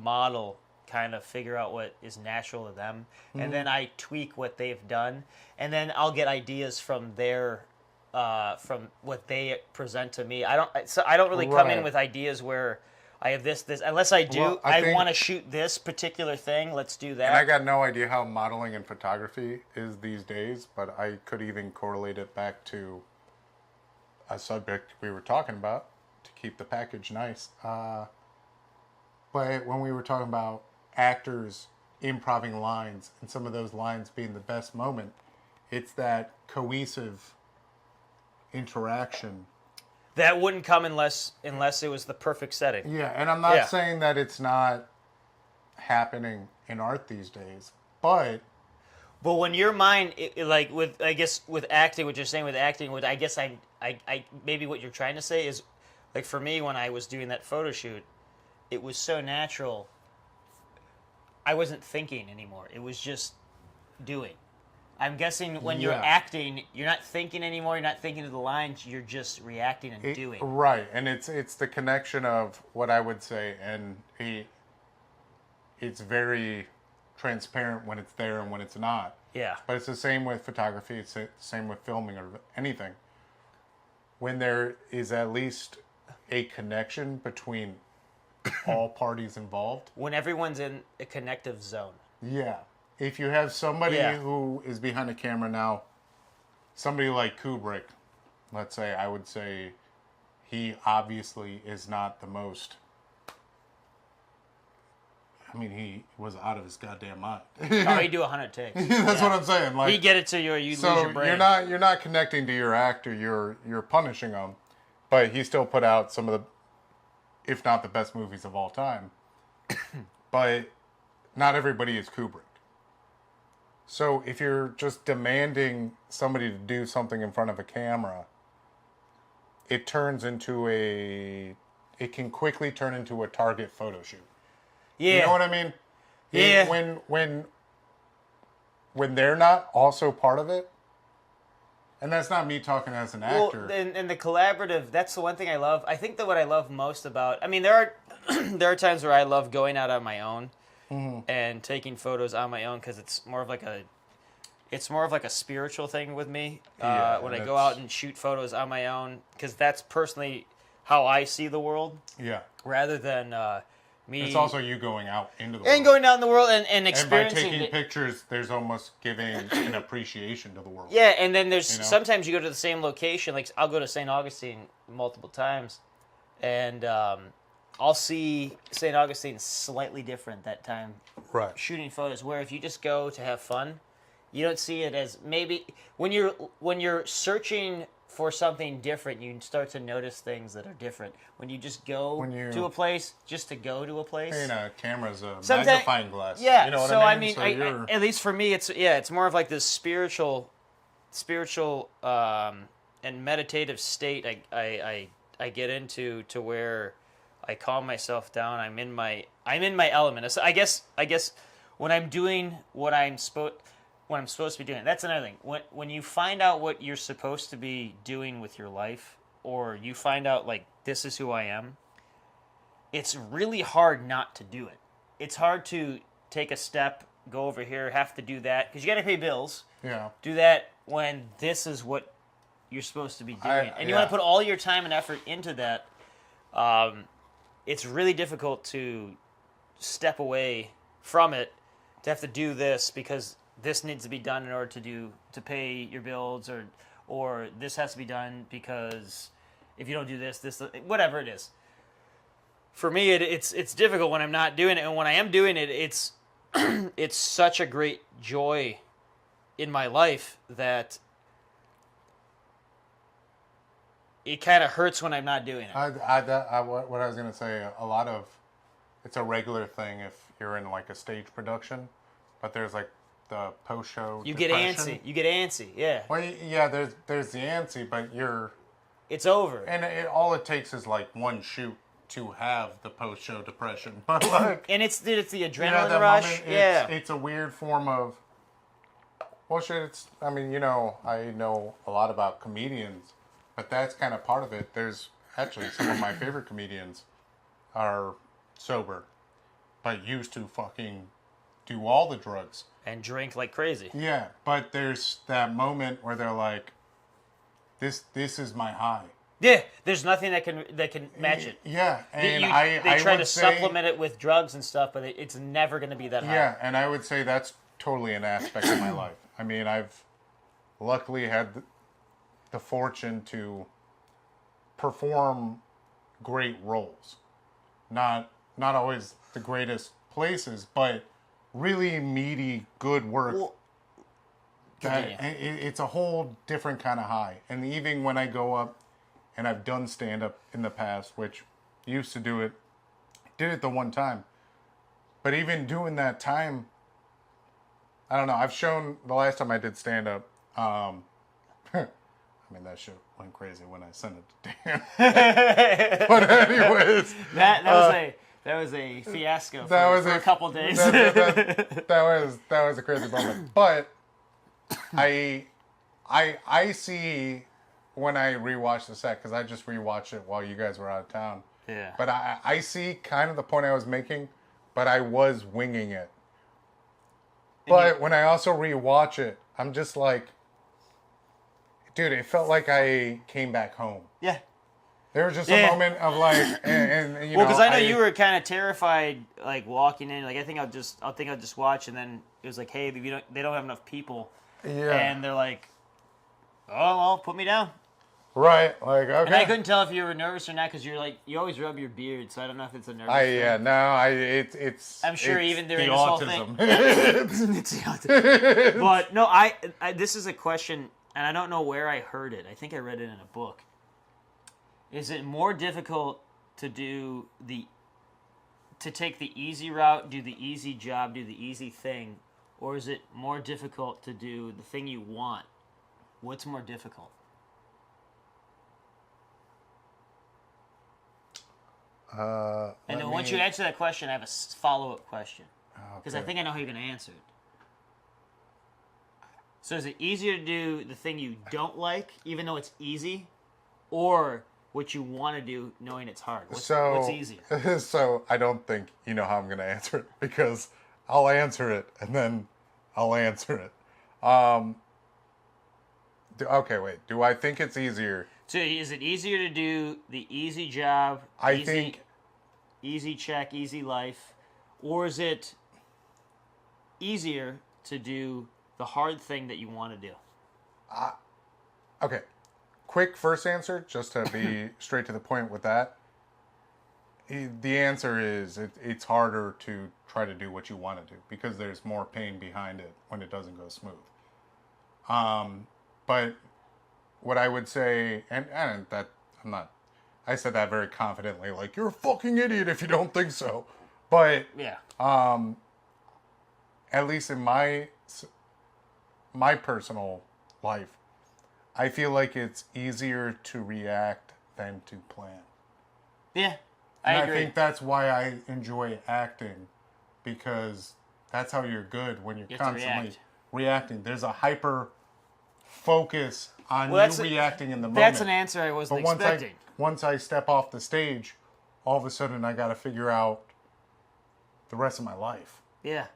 model kind of figure out what is natural to them, and then I tweak what they've done, and then I'll get ideas from from what they present to me. I don't really come in with ideas where I have this unless I do. Well, I want to shoot this particular thing. Let's do that. And I got no idea how modeling and photography is these days, but I could even correlate it back to a subject we were talking about to keep the package nice. But when we were talking about actors improving lines and some of those lines being the best moment, it's that cohesive interaction. That wouldn't come unless it was the perfect setting. Yeah, and I'm not saying that it's not happening in art these days, but when your mind, like with, I guess with acting, what you're saying with acting, what I guess I maybe what you're trying to say is, like for me when I was doing that photo shoot, it was so natural. I wasn't thinking anymore. It was just doing. I'm guessing when you're acting, you're not thinking anymore. You're not thinking of the lines. You're just reacting and doing. Right, and it's the connection of what I would say, and it's very transparent when it's there and when it's not. Yeah. But it's the same with photography. It's the same with filming or anything. When there is at least a connection between all parties involved. When everyone's in a connective zone. Yeah. If you have somebody who is behind the camera now, somebody like Kubrick, let's say, I would say he obviously is not the most... I mean, he was out of his goddamn mind. Oh, he'd do 100 takes. That's what I'm saying. Like, he'd get it to you, or you'd lose your brain. You're not connecting to your actor. You're punishing him, but he still put out some of the, if not the best movies of all time. But not everybody is Kubrick. So if you're just demanding somebody to do something in front of a camera, it can quickly turn into a Target photo shoot. Yeah. You know what I mean? Yeah. When they're not also part of it, and that's not me talking as an actor. Well, and the collaborative, that's the one thing I love. I think that what I love most about, I mean, there are there are times where I love going out on my own and taking photos on my own because it's more of like a spiritual thing with me when I go out and shoot photos on my own, because that's personally how I see the world. Yeah. Rather than me. It's also you going out into the world. And going out in the world and experiencing. And by taking pictures, there's almost giving an appreciation to the world. Yeah, and then there's sometimes you go to the same location. Like I'll go to St. Augustine multiple times, and I'll see St. Augustine slightly different that time. Right. Shooting photos, where if you just go to have fun, you don't see it as maybe when you're searching for something different, you start to notice things that are different. When you just go to a place, just to go to a place. Hey, camera's a magnifying glass. Yeah, you know what so I mean? I at least for me, it's more of like this spiritual, and meditative state I get into to where I calm myself down. I'm in my element. So I guess when I'm doing what I'm supposed to be doing. That's another thing. When you find out what you're supposed to be doing with your life, or you find out, like, this is who I am, it's really hard not to do it. It's hard to take a step, go over here, have to do that, because you got to pay bills. Yeah. Do that when this is what you're supposed to be doing. And you want to put all your time and effort into that. It's really difficult to step away from it, to have to do this because this needs to be done in order to pay your bills, or this has to be done because if you don't do this, whatever it is. For me, it's difficult when I'm not doing it, and when I am doing it, it's it's such a great joy in my life that it kind of hurts when I'm not doing it. What I was going to say, it's a regular thing if you're in like a stage production, but there's like the post-show depression. You get antsy, yeah. Well, yeah, there's the antsy, but it's over. And all it takes is like one shoot to have the post-show depression. But like, and it's the adrenaline rush. It's a weird form of, well, shit, I know a lot about comedians, but that's kind of part of it. There's actually some of my favorite comedians are sober, but used to fucking do all the drugs. And drink like crazy. Yeah, but there's that moment where they're like, this is my high. Yeah, there's nothing that can match it. Yeah, and they try to supplement it with drugs and stuff, but it's never going to be that high. Yeah, and I would say that's totally an aspect of my life. I mean, I've luckily had the fortune to perform great roles. Not not always the greatest places, but really meaty, good work. Well, It's a whole different kind of high. And even when I go up, and I've done stand-up in the past, which used to do it, did it the one time. But even doing that time, I don't know. I've shown the last time I did stand-up. I mean, that shit went crazy when I sent it to Dan. But anyways, that was a fiasco for a couple days. That was a crazy moment. But I see when I rewatch the set, because I just rewatched it while you guys were out of town. Yeah. But I see kind of the point I was making, but I was winging it. But when I also rewatch it, I'm just like, dude, it felt like I came back home. Yeah. There was just a moment of like, and you know, because I know you were kind of terrified, like walking in. Like I think I'll just watch, and then it was like, hey, they don't have enough people, and they're like, oh well, put me down. Right, like okay. And I couldn't tell if you were nervous or not because you're like you always rub your beard, so I don't know if it's a nervous thing. It's. I'm sure it's even during the this whole autism. thing. It's the autism. But no, I this is a question, and I don't know where I heard it. I think I read it in a book. Is it more difficult to take the easy route, do the easy job, do the easy thing, or is it more difficult to do the thing you want? What's more difficult? And then once you answer that question, I have a follow-up question. Because I think I know how you're going to answer it. So is it easier to do the thing you don't like, even though it's easy, or what you want to do knowing it's hard? What's easier? So I don't think you know how I'm going to answer it, because I'll answer it, and then I'll answer it. Okay, wait. Do I think it's easier? So is it easier to do the easy job, easy check, easy life, or is it easier to do the hard thing that you want to do? Okay. Quick first answer, just to be straight to the point with that. The answer is it's harder to try to do what you want to do because there's more pain behind it when it doesn't go smooth. But what I would say, and that I'm not, I said that very confidently, like you're a fucking idiot if you don't think so. But yeah, at least in my personal life, I feel like it's easier to react than to plan. Yeah, I agree. I think that's why I enjoy acting, because that's how you're good when you're constantly reacting. There's a hyper focus on reacting in the moment. That's an answer I wasn't expecting. Once I step off the stage, all of a sudden I got to figure out the rest of my life. Yeah.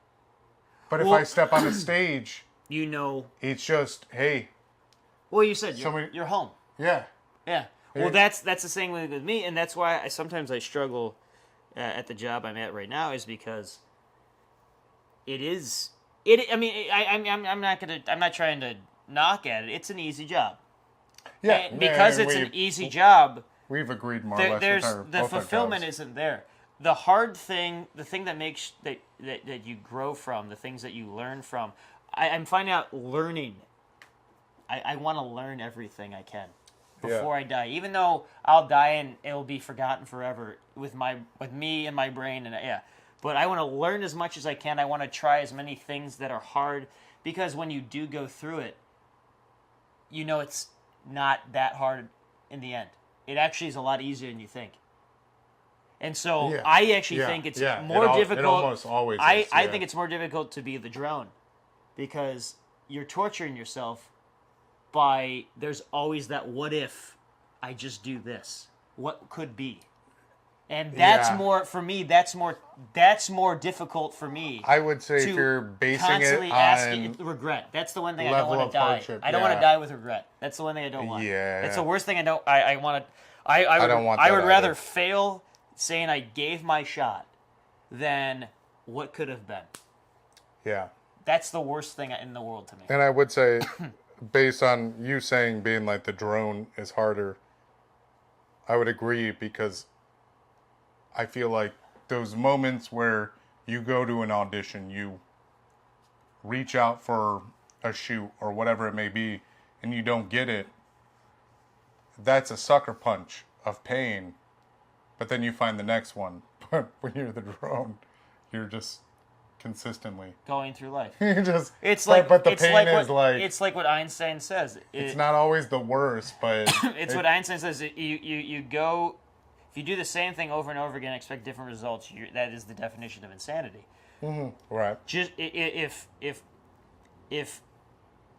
But if I step on a stage, you know, it's just, hey. Well, you said you're home. Yeah. Yeah. Well, that's the same way with me, and that's why sometimes I struggle at the job I'm at right now, is because it is. I mean, I'm not trying to knock at it. It's an easy job. Yeah. And because it's an easy job, we've agreed more or less with the fulfillment isn't there. The hard thing, the thing that makes that you grow from, the things that you learn from, I'm finding out learning. I want to learn everything I can before I die, even though I'll die and it'll be forgotten forever with me and my brain and But I want to learn as much as I can. I want to try as many things that are hard, because when you do go through it, you know it's not that hard in the end. It actually is a lot easier than you think. And so I actually think it's more difficult. It almost always is. I think it's more difficult to be the drone, because you're torturing yourself by there's always that what if I just do this? What could be? And that's more for me. That's more difficult for me. I would say if you're basing it on asking regret. That's the one thing I don't want to die. Hardship. I don't want to die with regret. That's the one thing I don't want. Yeah. That's the worst thing I don't. I want to. I would rather fail saying I gave my shot than what could have been. Yeah. That's the worst thing in the world to me. And I would say, based on you saying being like the drone is harder, I would agree, because I feel like those moments where you go to an audition, you reach out for a shoot or whatever it may be, and you don't get it, that's a sucker punch of pain. But then you find the next one. But when you're the drone, you're just consistently going through life. you just. It's like, but the it's pain like is what, like. it's like what Einstein says. It's not always the worst, but it's what Einstein says. You go, if you do the same thing over and over again, and expect different results. That is the definition of insanity. Mm-hmm. Right. Just if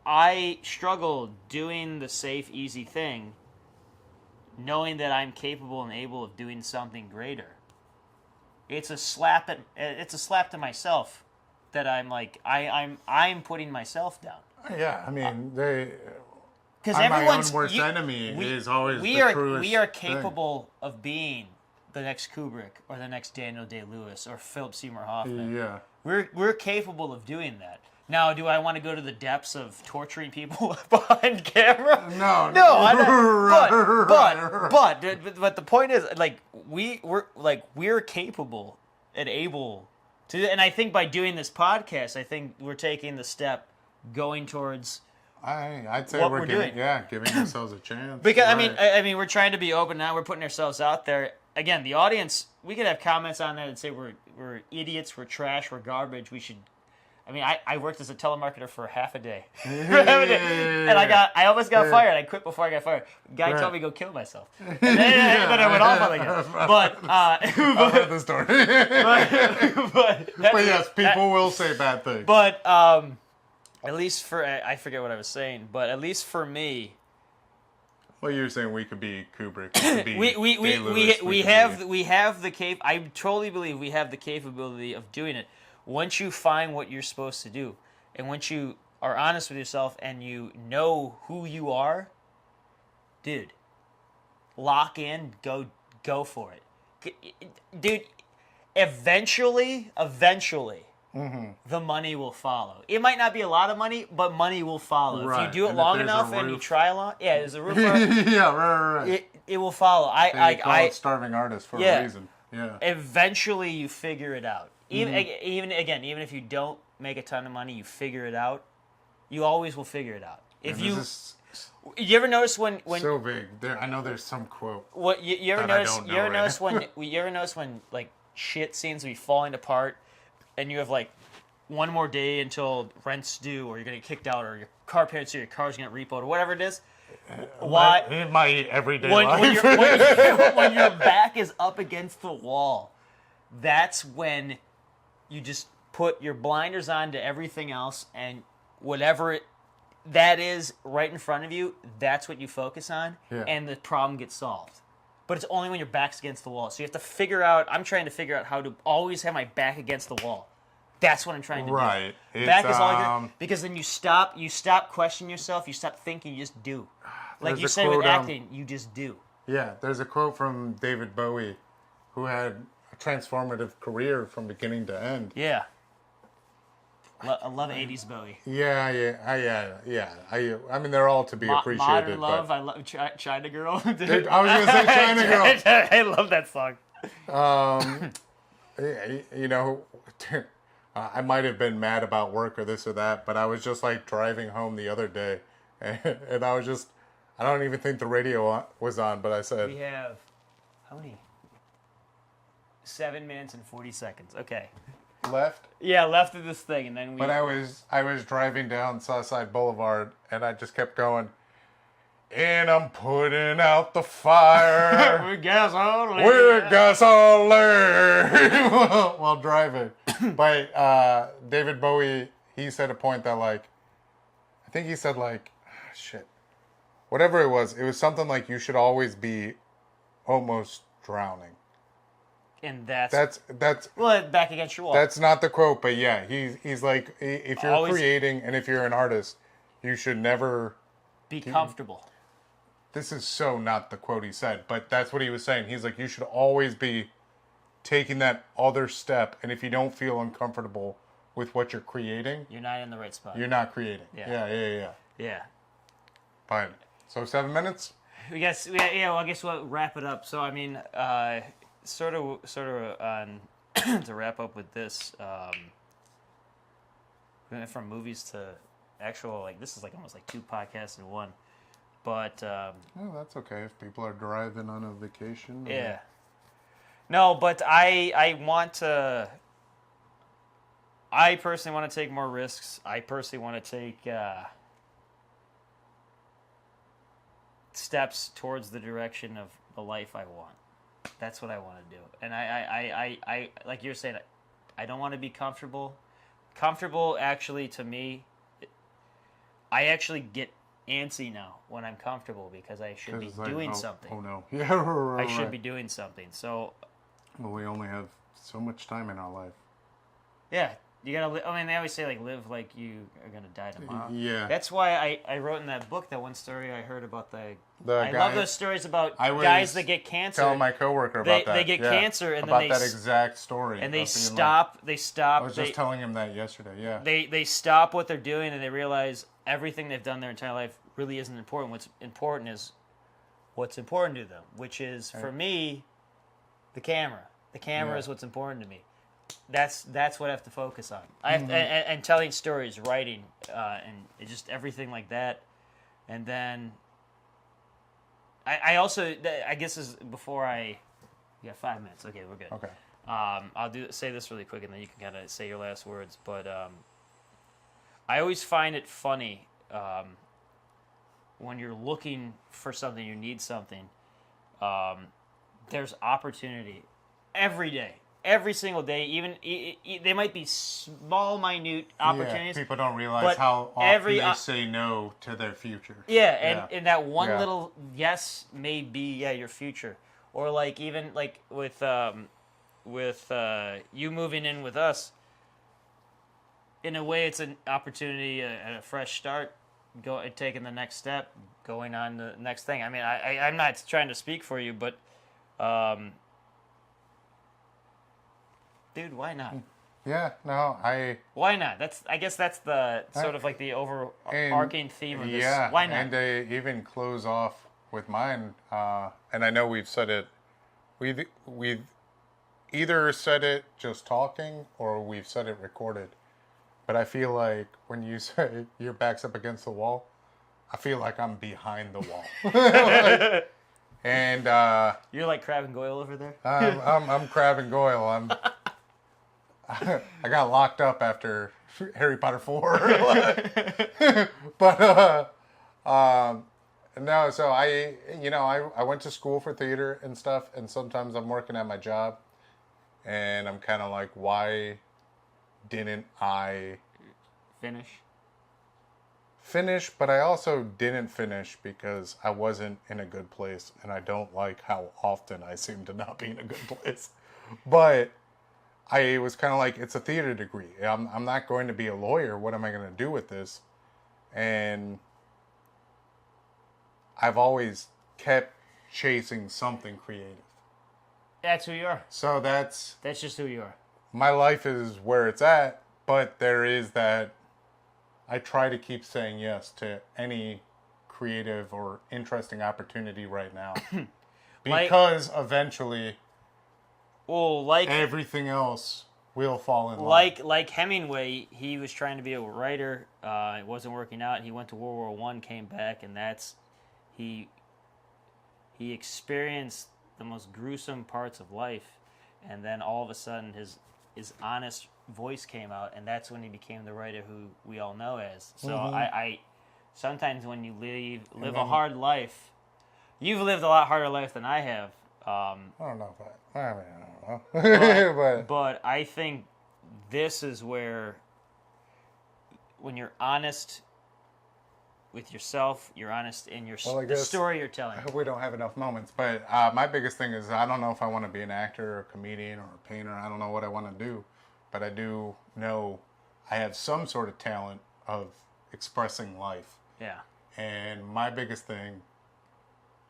I struggle doing the safe, easy thing, knowing that I'm capable and able of doing something greater, it's a slap to myself that I'm like I'm putting myself down. Yeah, I mean because everyone's my own worst enemy is always the truest we are thing. capable of being the next Kubrick or the next Daniel Day-Lewis or Philip Seymour Hoffman. Yeah, we're capable of doing that. Now, do I want to go to the depths of torturing people behind camera? No, I don't. But the point is, like, we're capable and able to, and I think by doing this podcast, I think we're taking the step going towards. I'd say what we're doing. giving ourselves a chance. Because right. I mean, we're trying to be open now. We're putting ourselves out there. Again, the audience, we could have comments on that and say we're idiots, we're trash, we're garbage. We should. I mean, I worked as a telemarketer for half a day. And I almost got fired. I quit before I got fired. Guy told me to go kill myself. And then I went off on again. But I've heard the story. but yes, people will say bad things. But at least for I forget what I was saying. But at least for me, well, you're saying we could be Kubrick. We could be we have the I totally believe we have the capability of doing it. Once you find what you're supposed to do, and once you are honest with yourself and you know who you are, dude, lock in, go for it. Dude, eventually, the money will follow. It might not be a lot of money, but money will follow. Right. If you do it and long enough and you try long, there's a roof. Yeah, right. It will follow. They call it starving artist for a reason. Yeah. Eventually, you figure it out. Even if you don't make a ton of money, you figure it out. You always will figure it out. If you ever notice when so big, I know there's some quote. What you ever notice? You ever notice when like shit seems to be falling apart, and you have like one more day until rent's due, or you're gonna get kicked out, or your car payments, or your car's gonna get repoed, or whatever it is. Why? In my everyday life. When your back is up against the wall, that's when you just put your blinders on to everything else, and whatever that is right in front of you, that's what you focus on, and the problem gets solved. But it's only when your back's against the wall. So you have to figure out, I'm trying to figure out how to always have my back against the wall. That's what I'm trying to do. Right. Back is all because then you stop questioning yourself, you stop thinking, you just do. Like you said with acting, you just do. Yeah, there's a quote from David Bowie, who had a transformative career from beginning to end. Yeah. I love 80s Bowie. Yeah. I mean, they're all to be appreciated. Modern Love, I love China Girl. Dude, I was going to say China Girl. I love that song. You know, I might have been mad about work or this or that, but I was just like driving home the other day, and I was just, I don't even think the radio was on, but I said... We have, how many? 7 minutes and 40 seconds. Okay. Left? Yeah, left of this thing, and then we... But I was driving down Southside Boulevard, and I just kept going, and I'm putting out the fire. We're gasoline. While driving. But David Bowie, he said a point that, like, I think he said, like, whatever it was something like you should always be almost drowning. And that's well, back against your wall. That's not the quote, but yeah, he's like, if you're creating and if you're an artist, you should never be comfortable. This is so not the quote he said, but that's what he was saying. He's like, you should always be taking that other step, and if you don't feel uncomfortable with what you're creating, you're not in the right spot. You're not creating. Yeah. Fine. So 7 minutes? I guess we'll wrap it up. So I mean, sort of on to wrap up with this, we went from movies to actual, like, this is like almost like 2 podcasts in one. But Oh, that's okay if people are driving on a vacation. yeah, no, but I want to. I personally want to take more risks. I personally want to take steps towards the direction of the life I want. That's what I want to do. And I like you're saying, I don't want to be comfortable. Comfortable, actually, to me, I actually get antsy now when I'm comfortable because I should be doing something. Oh no! Yeah, right, I should be doing something. So, well, we only have so much time in our life. yeah, you gotta. I mean, they always say like live like you are gonna die tomorrow. Yeah, that's why I wrote in that book that one story I heard about I guy, love those stories about guys that get cancer. Tell my coworker about that. They get cancer and about then that exact story. And they stop. Like, they stop. I was just telling him that yesterday. Yeah. They stop what they're doing and they realize everything they've done their entire life really isn't important. What's important is what's important to them, which is for me, the camera. The camera is what's important to me. That's what I have to focus on. I have to, and telling stories, writing, and just everything like that. And then I also, I guess is before you got 5 minutes. Okay, we're good. Okay. I'll say this really quick, and then you can kind of say your last words. But I always find it funny when you're looking for something, you need something. There's opportunity every day. Every single day, even they might be small, minute opportunities. Yeah, people don't realize how often they say no to their future. Yeah, and that one little yes may be your future, or like even like with you moving in with us. In a way, it's an opportunity, a fresh start, taking the next step, going on to the next thing. I mean, I'm not trying to speak for you, but. Dude, why not? Yeah, no, Why not? I guess that's the sort of like the overarching theme of this. Yeah, why not? And to even close off with mine, and I know we've said it, we've either said it just talking or we've said it recorded. But I feel like when you say your back's up against the wall, I feel like I'm behind the wall. And you're like Crab and Goyle over there. I'm Crab and Goyle. I got locked up after Harry Potter 4. But no, so I went to school for theater and stuff, and sometimes I'm working at my job, and I'm kind of like, why didn't I finish? But I also didn't finish because I wasn't in a good place, and I don't like how often I seem to not be in a good place. But I was kind of like, it's a theater degree. I'm not going to be a lawyer. What am I going to do with this? And I've always kept chasing something creative. That's who you are. So that's just who you are. My life is where it's at, but there is that I try to keep saying yes to any creative or interesting opportunity right now. Because eventually... Well, everything else will fall in line. Like Hemingway, he was trying to be a writer. It wasn't working out. He went to World War I, came back, and he experienced the most gruesome parts of life, and then all of a sudden his honest voice came out, and that's when he became the writer who we all know as. So I sometimes when you live a hard life, you've lived a lot harder life than I have. I don't know if I don't know. But I think this is where, when you're honest with yourself, you're honest in the story you're telling. I hope we don't have enough moments. But my biggest thing is I don't know if I want to be an actor or a comedian or a painter. I don't know what I want to do. But I do know I have some sort of talent of expressing life. Yeah. And my biggest thing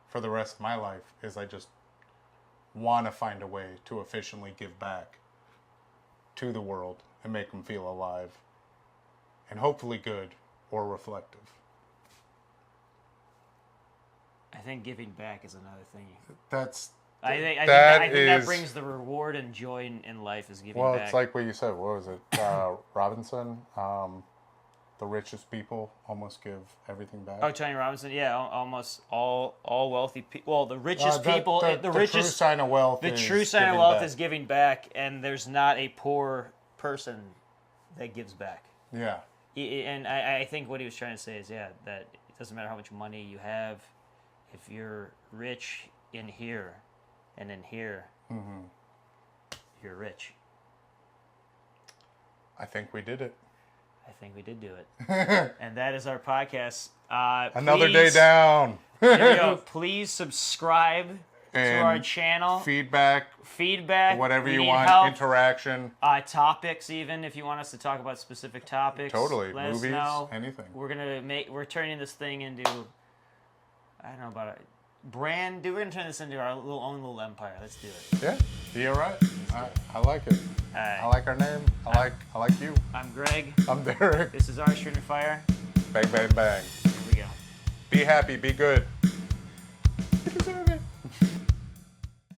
for the rest of my life is I just want to find a way to efficiently give back to the world and make them feel alive and hopefully good or reflective. I think giving back is another thing. I think that that is- brings the reward and joy in life is giving Well, back. it's like what you said. What was it? Robinson. The richest people almost give everything back. Oh, Tony Robinson, yeah, almost all wealthy people. Well, the richest the, people, the the true richest, sign of wealth. the is true sign of giving wealth back. is giving back, and there's not a poor person that gives back. Yeah. And I think what he was trying to say is, that it doesn't matter how much money you have, if you're rich in here and in here, you're rich. I think we did it. I think we did do it. And that is our podcast. Another day Please- down. There we go. Please subscribe to And our channel. Feedback, Feedback. whatever we you need want, help. interaction. Topics, even if you want us to talk about specific topics. Totally. Let Movies, us know. anything. We're turning this thing into, I don't know about a brand. We're gonna turn this into our own little empire. Let's do it. Yeah, be all right. I like it. Alright. I like our name. I like you. I'm Greg. I'm Derrick. This is our Street and Fire. Bang, bang, bang. Here we go. Be happy. Be good.